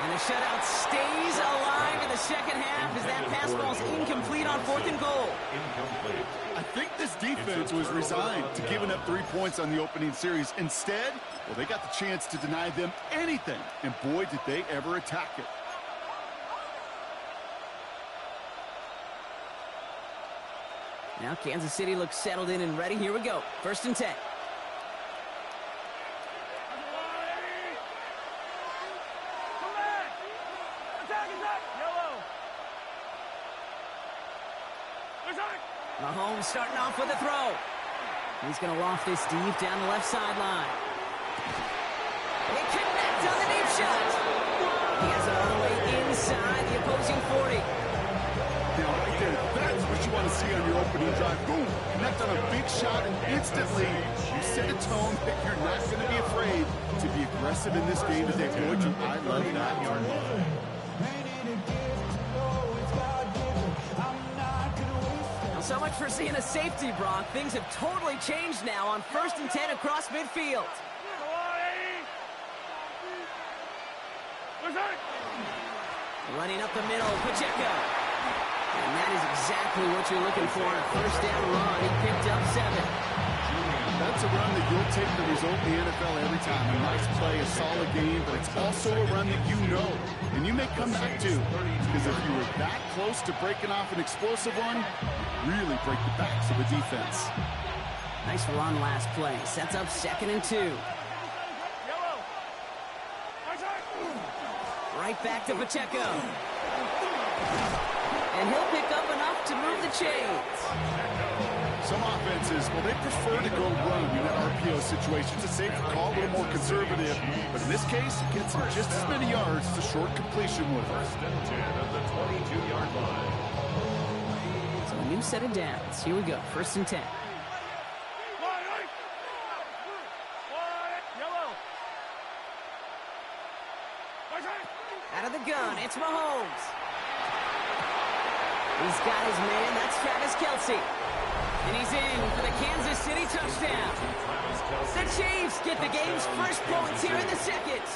And the shutout stays alive in the 2nd half as that pass ball's incomplete on 4th and goal. I think this defense was resigned to giving up 3 points on the opening series. Instead, well, they got the chance to deny them anything. And boy, did they ever attack it. Now Kansas City looks settled in and ready. Here we go. 1st and 10. Mahomes starting off with a throw. He's going to loft this deep down the left sideline. They connect on the deep shot. He has it all the way inside the opposing 40. Now, right there, that's what you want to see on your opening drive. Boom! Connect on a big shot, and instantly you set a tone that you're not going to be afraid to be aggressive in this game today. Boy, do I love that. So much for seeing a safety, Brock. Things have totally changed now on 1st and 10 across midfield. Running up the middle, Pacheco. And that is exactly what you're looking for on a 1st down run. He picked up 7. That's a run that you'll take the result in the NFL every time. A nice play, a solid game, but it's also a run that you know and you may come back to. Because if you were that close to breaking off an explosive one, you really break the backs of the defense. Nice run last play. Sets up 2nd and 2. Right back to Pacheco. And he'll pick up enough to move the chains. Some offenses, well, they prefer to go run in that RPO situation. It's a safer call, a little more conservative. But in this case, it gets him just as many yards as a short completion would. 1st and 10 at the 22-yard line. So a new set of downs. Here we go. 1st and 10. Out of the gun, it's Mahomes. He's got his man, that's Travis Kelce. And he's in for the Kansas City touchdown. The Chiefs get the game's first points here in the 2nd.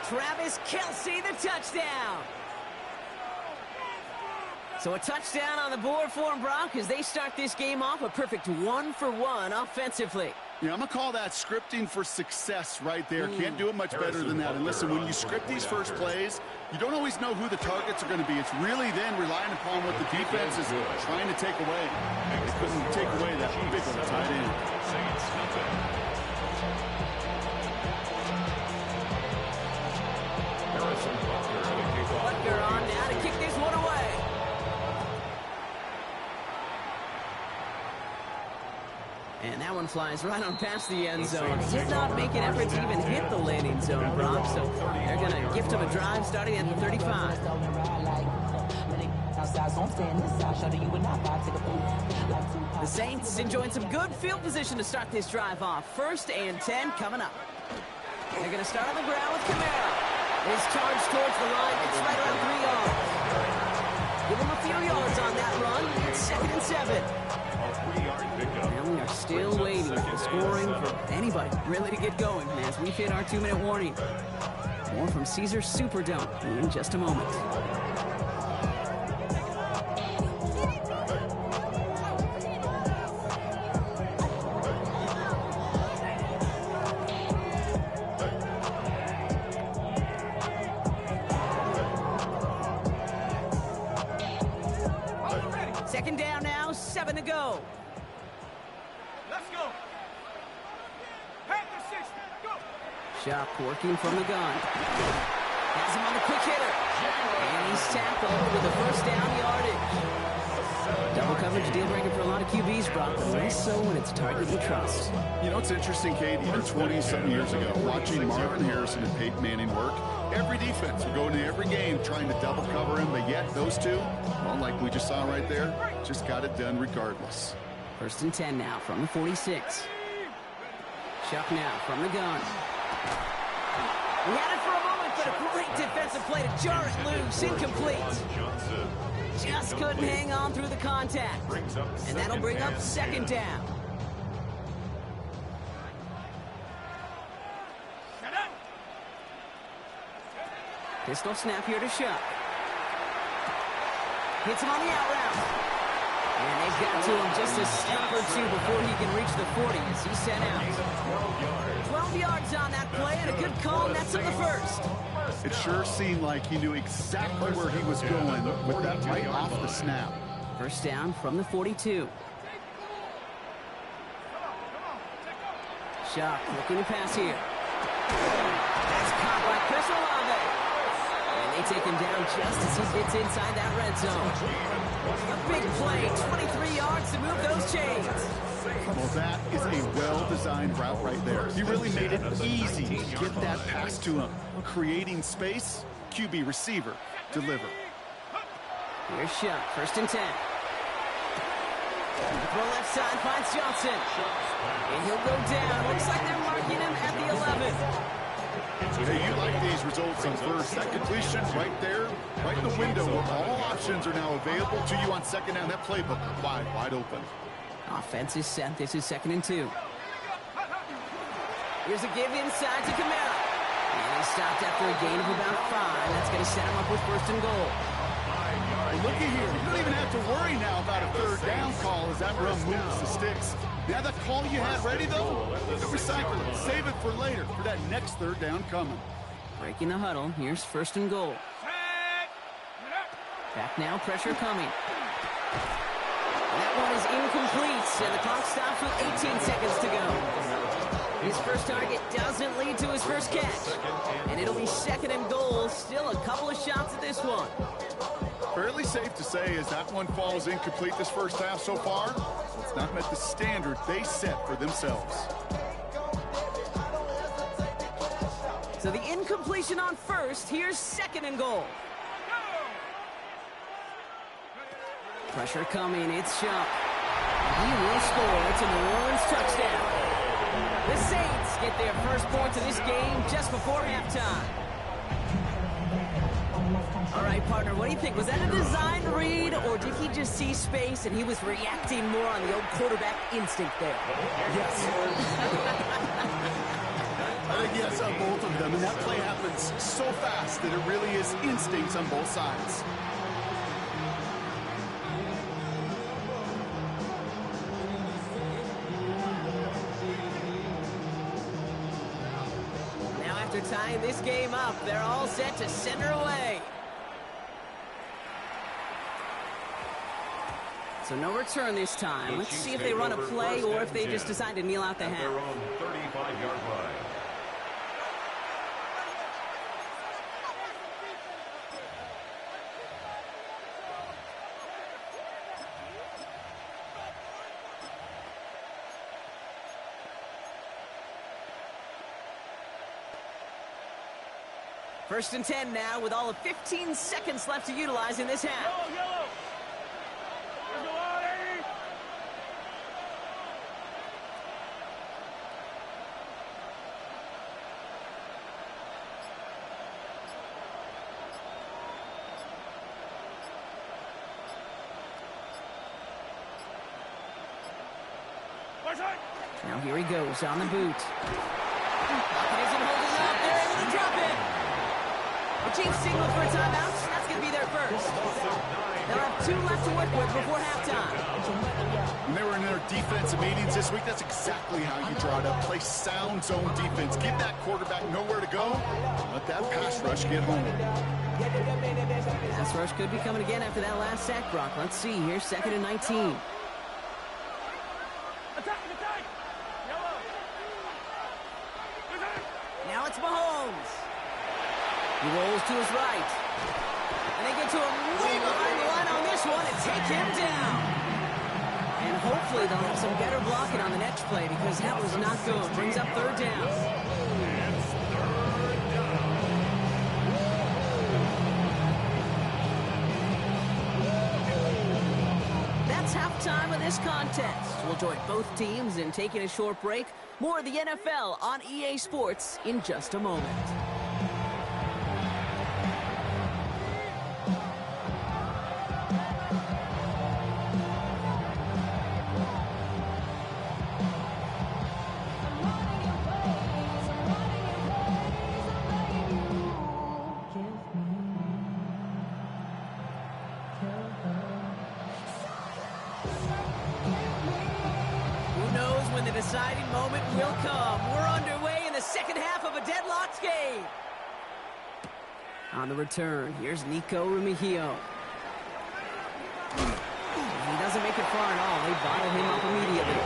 Travis Kelce, the touchdown. So a touchdown on the board for them, Brock, as they start this game off a perfect 1-for-1 offensively. Yeah, I'm going to call that scripting for success right there. Can't do it much better than that. And listen, when you script these first plays, you don't always know who the targets are going to be. It's really then relying upon what the defense is trying to take away. They couldn't take away that big of a tight end. Butker on now to kick this one away. And that one flies right on past the end zone. Did not make an effort to even hit the landing zone, Brock. So they're going to gift him a drive starting at the 35. The Saints enjoying some good field position to start this drive off. 1st and 10 coming up. They're going to start on the ground with Kamara. His charge towards the line. It's right around 3 yards. Give him a few yards on that run. It's 2nd and 7. And we are still waiting for scoring for anybody really to get going as we hit our 2-minute warning. More from Caesars Superdome in just a moment. Second down now, 7 to go. Let's go. Panther 6, go. Shock working from the gun. Has him on the quick hitter. And he's tackled with the 1st down yardage. Double coverage deal breaker for a lot of QBs, Brock, but less so when it's target you trust. You know, it's interesting, Kate, even 20-something years ago, watching Marvin Harrison and Peyton Manning work, every defense would go into every game trying to double cover him, but yet those two, well, like we just saw right there, just got it done regardless. 1st and 10 now from the 46. Chuck now from the gun. We had it for a moment, but a great defensive play to jar it loose. Incomplete. Just couldn't hang on through the contact. And that'll bring up 2nd down. Pistol snap here to Shuck. Hits him on the out route. And they've got to him just a step or two before he can reach the 40 as he's sent out. 12 yards on that play and a good call, and that's up the 1st. It sure seemed like he knew exactly where he was going with that right off the snap. 1st down from the 42. Shock looking to pass here. That's caught by Chris Olave. And they take him down just as he gets inside that red zone. A big play, 23 yards to move those chains. Well, that is a well-designed route right there. He really made it easy to get that pass to him. Creating space, QB receiver, deliver. Here's Shuck, 1st and 10. Throw left side, finds Johnson. And he'll go down. Looks like they're marking him at the 11. Hey, you like these results on 1st. That completion right there, right in the window where all options are now available to you on 2nd down. That playbook wide open. Offense is set. This is 2nd and 2. Here's a give inside to Kamara. And he stopped after a gain of about 5. That's going to set him up with 1st and goal. Well, looky here. You don't even have to worry now about a 3rd down call as that run moves the sticks. Now the call you had ready, though? Recycle it. Save it for later, for that next third down coming. Breaking the huddle. Here's first and goal. Back now, pressure coming. That one is incomplete, and the clock stops with 18 seconds to go. His first target doesn't lead to his first catch. And it'll be second and goal. Still a couple of shots at this one. Fairly safe to say as that one falls incomplete this first half so far, it's not met the standard they set for themselves. So the incompletion on first. Here's second and goal. Pressure coming. It's Shump. He will score. It's a New Orleans touchdown. The Saints get their first points of this game just before halftime. All right, partner, what do you think? Was that a design read, or did he just see space and he was reacting more on the old quarterback instinct there? Yes. I think yes on both of them, and that play happens so fast that it really is instincts on both sides. After tying this game up, they're all set to send her away. So no return this time. Let's see if they run a play or if they just decide to kneel out the half. Their own 35-yard line. First and 10 now with all of 15 seconds left to utilize in this half. Yellow. Here's the line. Now here he goes on the boot. Pocket isn't holding up. They're able to drop it. The Chiefs signal for a timeout. That's going to be their first. They'll have 2 left to work with before halftime. When they were in their defensive meetings this week, that's exactly how you draw it up. Play sound zone defense. Give that quarterback nowhere to go. Let that pass rush get home. Pass rush could be coming again after that last sack, Brock. Let's see. Here's second and 19. Now it's Mahomes. He rolls to his right. And they get to him way behind the line on this one and take him down. And hopefully they'll have some better blocking on the next play because that was not good. Brings up third down. That's halftime of this contest. We'll join both teams in taking a short break. More of the NFL on EA Sports in just a moment. Deciding moment will come. We're underway in the second half of a deadlocked game. On the return, here's Nico Remigio. He doesn't make it far at all. They bottle him up immediately.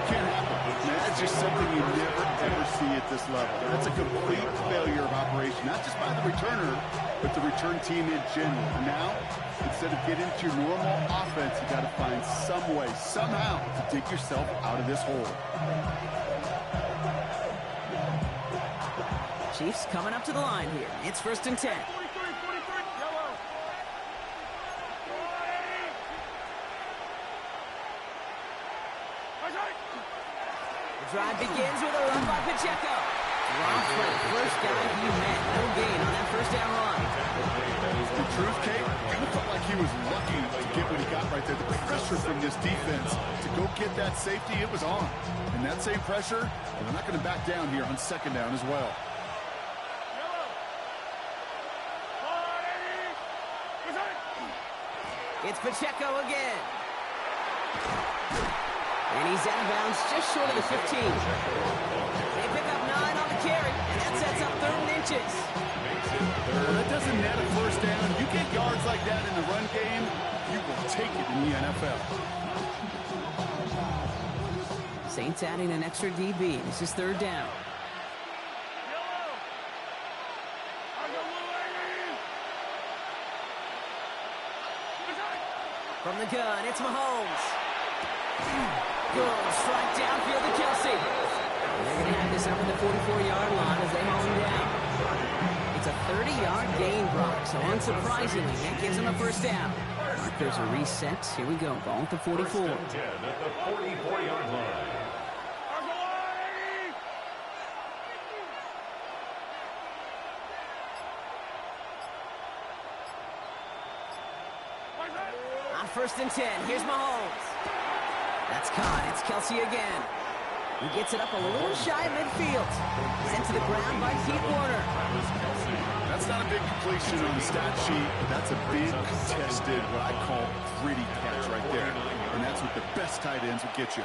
Can't happen. That's just something you never, ever see at this level. That's a complete failure of operation, not just by the returner, but the return team in general. And now, instead of getting to your normal offense, you got to find some way, somehow, to dig yourself out of this hole. Chiefs coming up to the line here. It's first and 10. The drive begins with a run by Pacheco. Dropped for the first guy he met. No gain on that first down run. The truth, Kate, kind of felt like he was lucky to get what he got right there. The pressure from this defense to go get that safety, it was on. And that same pressure, they're not going to back down here on second down as well. It's Pacheco again. And he's out of bounds just short of the 15. They pick up 9 on the carry, and that sets up 3rd and inches. That doesn't net a first down. You get yards like that in the run game, you will take it in the NFL. Saints adding an extra DB. This is 3rd down. From the gun, it's Mahomes. Good strike downfield to Kelsey. They're going to have this up at the 44-yard line as they haul him down. It's a 30-yard gain, Brock, so unsurprisingly, that gives them a first down. There's a reset. Here we go. Ball at the 44. First and 10 at the 44-yard line. On 1st and 10, here's Mahomes. That's caught. It's Kelsey again. He gets it up a little shy of midfield. Sent to the ground by Pete Warner. That's not a big completion on the stat sheet, but that's a big contested, what I call gritty catch right there. And that's what the best tight ends will get you.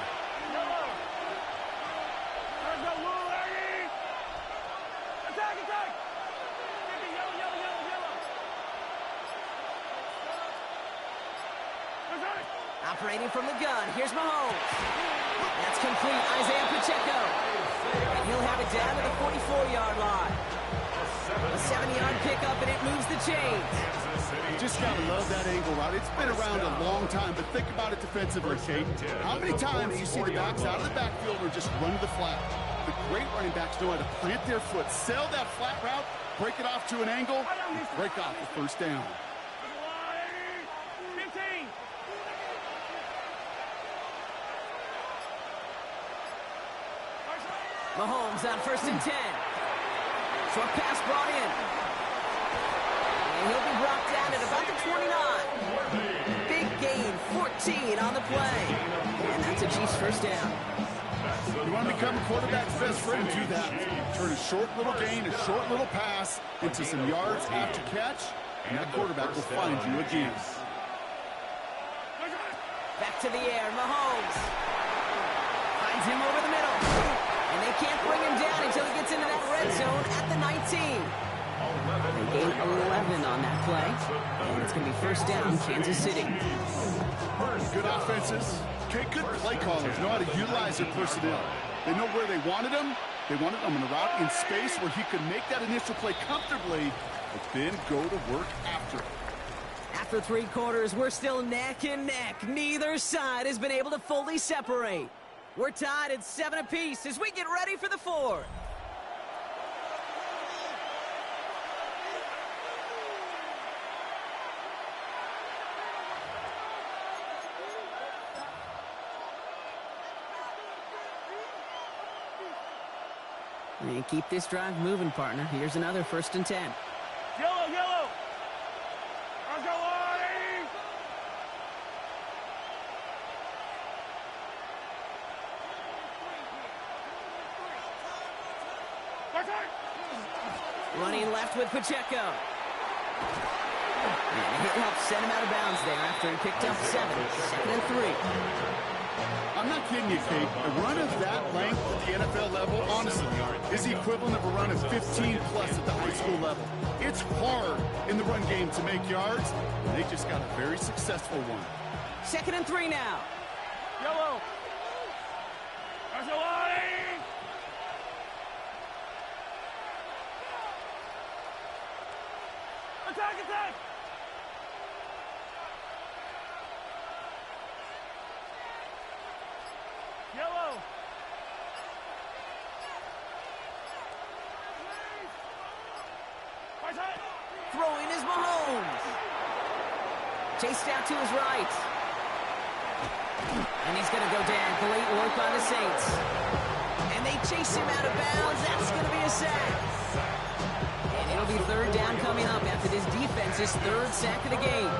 Operating from the gun, here's Mahomes. That's complete, Isaiah Pacheco. And he'll have it down to the 44-yard line. A 7-yard pickup, and it moves the chains. Just gotta love that angle route. It's been around a long time, but think about it defensively, Kate. How many times do you see the backs out of the backfield or just run to the flat? The great running backs know how to plant their foot, sell that flat route, break it off to an angle, and break off the first down. Mahomes on 1st and 10. Short pass brought in. And he'll be brought down at about the 29. Big gain, 14 on the play. And that's a Chiefs first down. You want to become a quarterback's best friend, do that. Turn a short little gain, a short little pass into some yards after catch, and that quarterback will find you again. Back to the air, Mahomes. Finds him over the middle. And they can't bring him down until he gets into that red zone at the 19. They gain 11 on that play. And it's going to be first down, Kansas City. Good offenses. Okay, good play callers know how to utilize their personnel. They know where they wanted him. They wanted him in a route in space where he could make that initial play comfortably, but then go to work after it. After 3 quarters, we're still neck and neck. Neither side has been able to fully separate. We're tied at 7 apiece as we get ready for the 4th. And keep this drive moving, partner. Here's another 1st and 10. Yellow, yellow. I'll go on. Running left with Pacheco. And he'll help send him out of bounds there after he picked up 7. 2nd and 3. I'm not kidding you, Kate. A run of that length at the NFL level, honestly, is the equivalent of a run of 15-plus at the high school level. It's hard in the run game to make yards, and they just got a very successful one. 2nd and 3 now. Yellow. That's a line. Attack, attack. Yellow. Throwing is Mahomes. Chased out to his right. And he's going to go down. Great work by the Saints. And they chase him out of bounds. That's going to be a sack. And it'll be 3rd down coming up after this defense's 3rd sack of the game.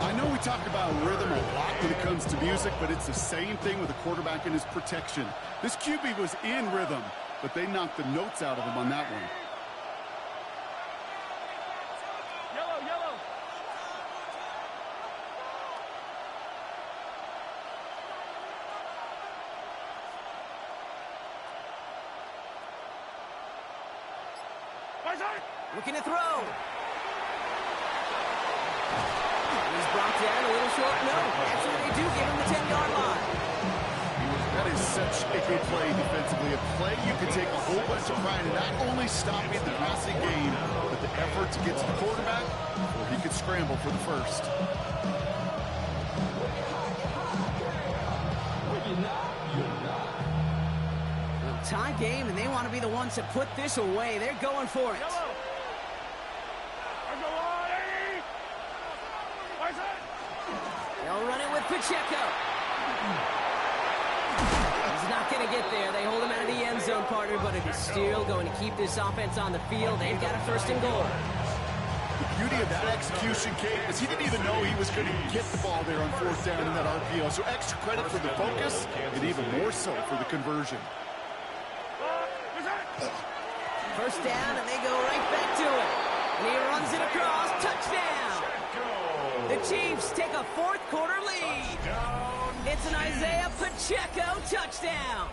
I know we talk about rhythm a lot when it comes to music, but it's the same thing with a quarterback and his protection. This QB was in rhythm, but they knocked the notes out of him on that one. Yellow, yellow. Looking to throw. He's brought down a little short. No, actually they do give him the 10-yard line. That is such a good play defensively. A play you can take a whole bunch of pride in, not only stopping the passing game, but the effort to get to the quarterback where he could scramble for the first. Well, tie game, and they want to be the ones to put this away. They're going for it. They'll run it with Pacheco. He's not going to get there. They hold him out of the end zone, partner, but it is still going to keep this offense on the field. They've got a first and goal. The beauty of that execution, Kate, is he didn't even know he was going to get the ball there on fourth down in that RPO. So extra credit for the focus, and even more so for the conversion. First down, and they go right back to it. And he runs it across. Touchdown! The Chiefs take a fourth-quarter lead. It's an Isaiah Pacheco touchdown.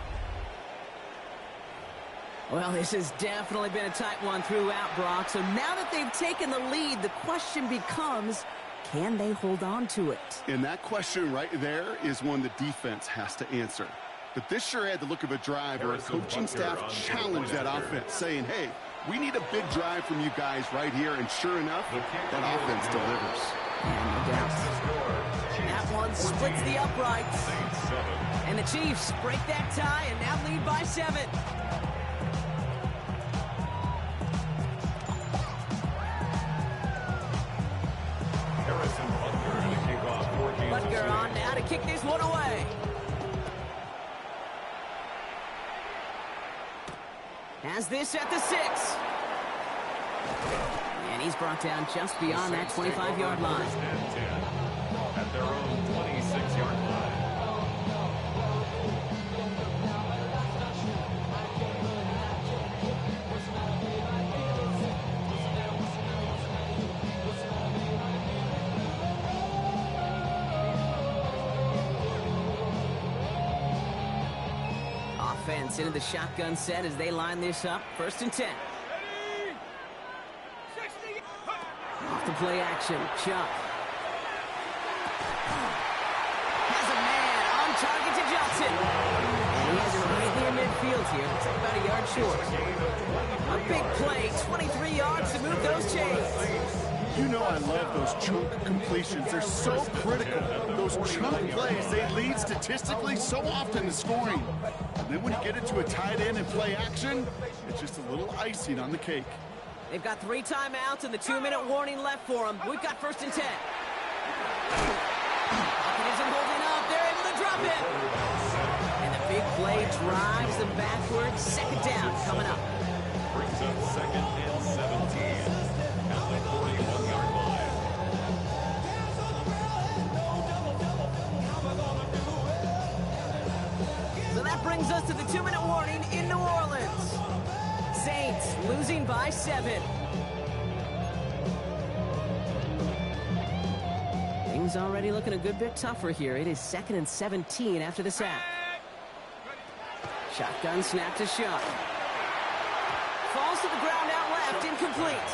Well, this has definitely been a tight one throughout, Brock. So now that they've taken the lead, the question becomes, can they hold on to it? And that question right there is one the defense has to answer. But this sure had the look of a drive where a coaching staff challenged that offense, saying, hey, we need a big drive from you guys right here. And sure enough, that offense delivers. Yeah, no doubt. That one splits the uprights. And the Chiefs break that tie and now lead by 7. Butker on now to kick this one away. Has this at the 6. And he's brought down just beyond that 25-yard line. At their own 26-yard line. Offense into the shotgun set as they line this up. First and 10. Off the play action. Chuck. Has a man on target to Johnson. And he has him right near midfield here. Looks like about a yard short. A big play. 23 yards to move those chains. You know I love those chunk completions. They're so critical. Those chunk plays, they lead statistically so often to scoring. And then when you get into a tight end and play action, it's just a little icing on the cake. They've got 3 timeouts and the 2-minute warning left for them. We've got first and 10. It isn't holding up. They're able to drop it. And the big play drives them backwards. Second down coming up. Brings up second and 17 at the 41-yard line. So that brings us to the 2-minute warning in New Orleans. Saints losing by 7. Things already looking a good bit tougher here. It is second and 17 after the sack. Shotgun snap to Shuck. Falls to the ground out left, incomplete.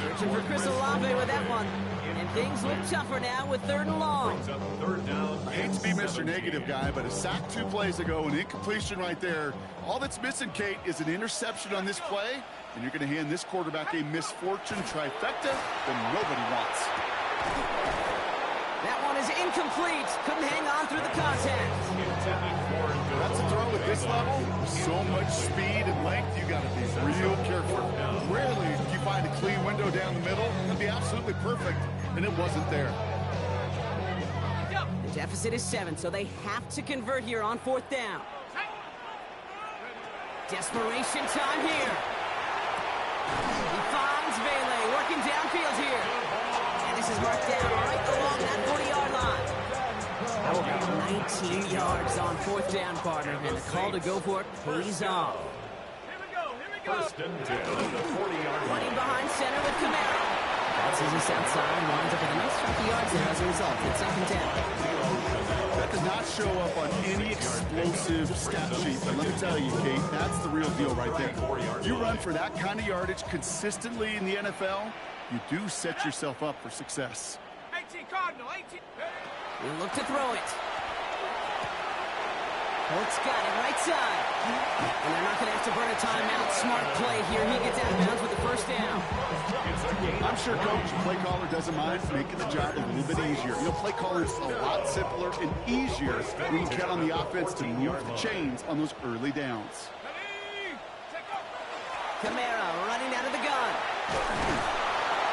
Searching for Chris Olave with that one. And things look tougher now with 3rd and long. I hate to be Mr. Negative guy, but a sack 2 plays ago, an incompletion right there. All that's missing, Kate, is an interception on this play, and you're going to hand this quarterback a misfortune trifecta that nobody wants. That one is incomplete. Couldn't hang on through the contact. That's a throw at this level. So much speed and length, you got to be real careful. Rarely do you find a clean window down the middle. It'd be absolutely perfect, and it wasn't there. The deficit is 7, so they have to convert here on 4th down. Desperation time here. He finds Bailey working downfield here. And this is marked down right along that 40-yard line. 19 yards on 4th down, partner. And the call to go for it pays off. First and 10 at the 40-yard line. Running behind center with Camaro. Bounces us outside and winds up with a nice 50 yards there as a result. It's 2nd and 10. That does not show up on any explosive stat sheet, but let me tell you, Kate, that's the real deal right there. You run for that kind of yardage consistently in the NFL, you do set yourself up for success. 18 Cardinal, 18. He'll look to throw it. Holt's got it right side. And they're not going to have to burn a timeout. Smart play here. He gets out of bounds with the first down. I'm sure Coach play caller doesn't mind making the job a little bit easier. You know, play caller's a lot simpler and easier when you count on the offense to move the chains on those early downs. Kamara running out of the gun.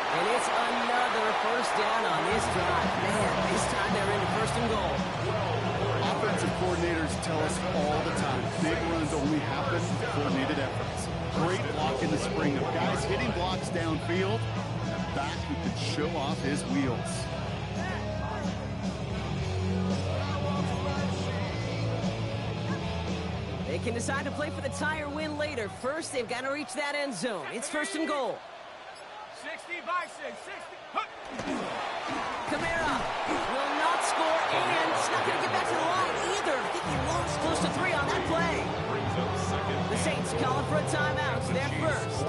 And it's another first down on this drive. Man, this time they're into first and goal. Offensive coordinators tell us all the time, big runs only happen with coordinated efforts. Great block in the spring of guys hitting blocks downfield, and a back who can show off his wheels. They can decide to play for the tie or win later. First, they've got to reach that end zone. It's first and goal. 60 by 6, 60. Kamara will not score, and it's not going to get back to the line either. I think he lost close to 3 on that play. The Saints calling for a timeout. They're first.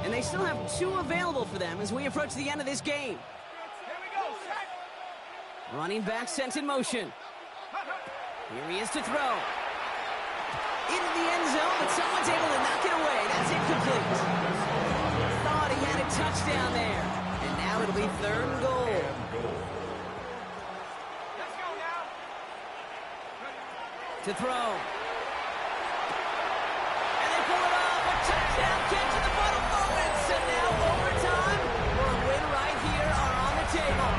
And they still have 2 available for them as we approach the end of this game. Here we go, set. Running back sent in motion. Here he is to throw. Into the end zone, but someone's able to knock it away. That's incomplete. Thought he had a touchdown there. And now it'll be third and goal. Let's go now. To throw. And they pull it off. A touchdown catch in the final moments. And now overtime or a win right here are on the table.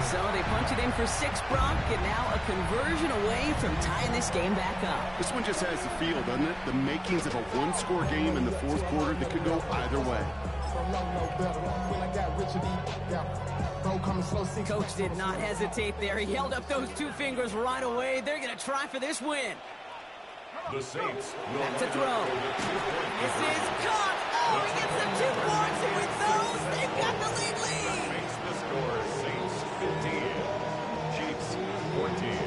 So they punch it in for 6, Brock, and now a conversion away from tying this game back up. This one just has the feel, doesn't it? The makings of a one-score game in the fourth quarter that could go either way. Coach did not hesitate there. He held up those 2 fingers right away. They're going to try for this win. The Saints will Back to throw. This is caught. Oh, he gets them 2 points, and with those, they've got the lead. makes the score Saints 15, Chiefs 14.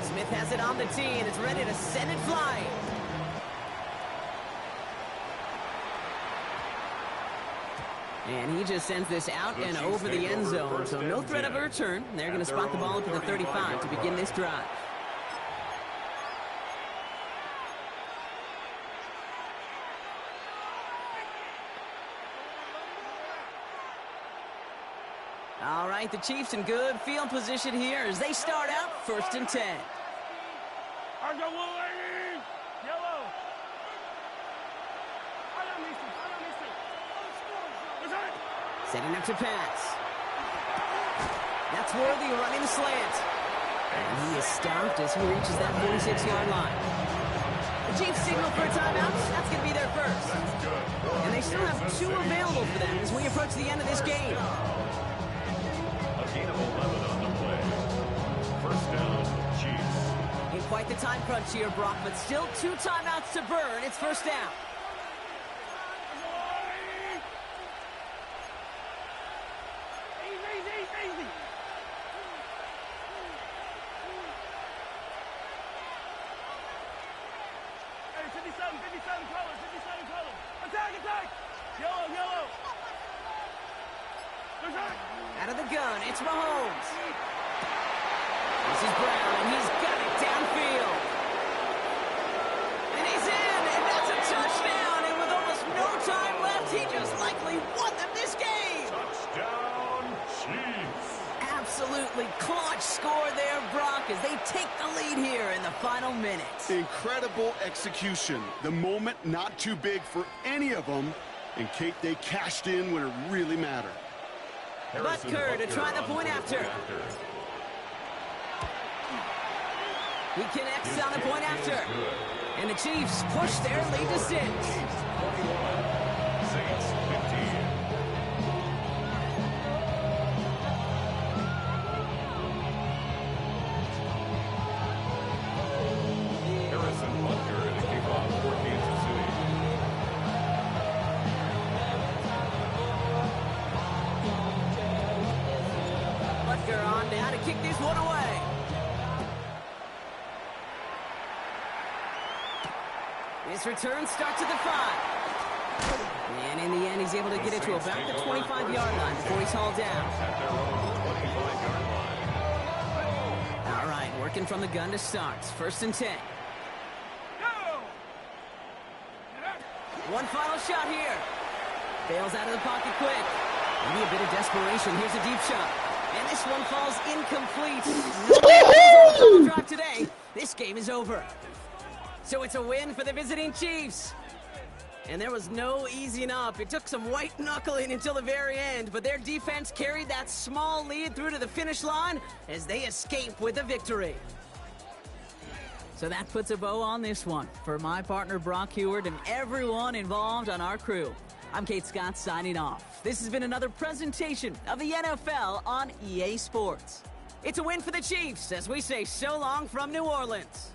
Smith has it on the tee, and it's ready to send it flying. And he just sends this out and over the end zone, so no threat of a return. They're going to spot the ball up at the 35 to begin this drive. All right, the Chiefs in good field position here as they start out first and 10. Yellow. Setting up to pass. That's Worthy running the slant. And he is stopped as he reaches that 46-yard line. The Chiefs signal for a timeout. That's going to be their first. And they still have 2 available for them as we approach the end of this game. A gain of 11 on the play. First down, Chiefs. In quite the time crunch here, Brock, but still 2 timeouts to burn. It's first down. Easy. Hey, 57 colors. Attack. Yellow. Out of the gun, it's Mahomes. This is Brown, and he's got it downfield. And he's in, and that's a touchdown. And with almost no time left, he just likely won them this game. Touchdown, Chiefs. Absolutely clutch score there, Brock, as they take the lead here in the final minutes. Incredible execution. The moment not too big for any of them. And Kate, they cashed in when it really mattered. Butker to try the point after. He connects on the point after. And the Chiefs push their lead to 6. Saints 15. Harrison Butker to kick off for Kansas City. one away. This return starts at the 5. And in the end, he's able to get it to about the 25-yard line before he's hauled down. All right, working from the gun to start. 1st and 10. One final shot here. Bails out of the pocket quick. Maybe a bit of desperation. Here's a deep shot. And this one falls incomplete. No drive today. This game is over. So it's a win for the visiting Chiefs. And there was no easing up. It took some white knuckling until the very end, but their defense carried that small lead through to the finish line as they escape with a victory. So that puts a bow on this one. For my partner Brock Heward and everyone involved on our crew, I'm Kate Scott signing off. This has been another presentation of the NFL on EA Sports. It's a win for the Chiefs as we say so long from New Orleans.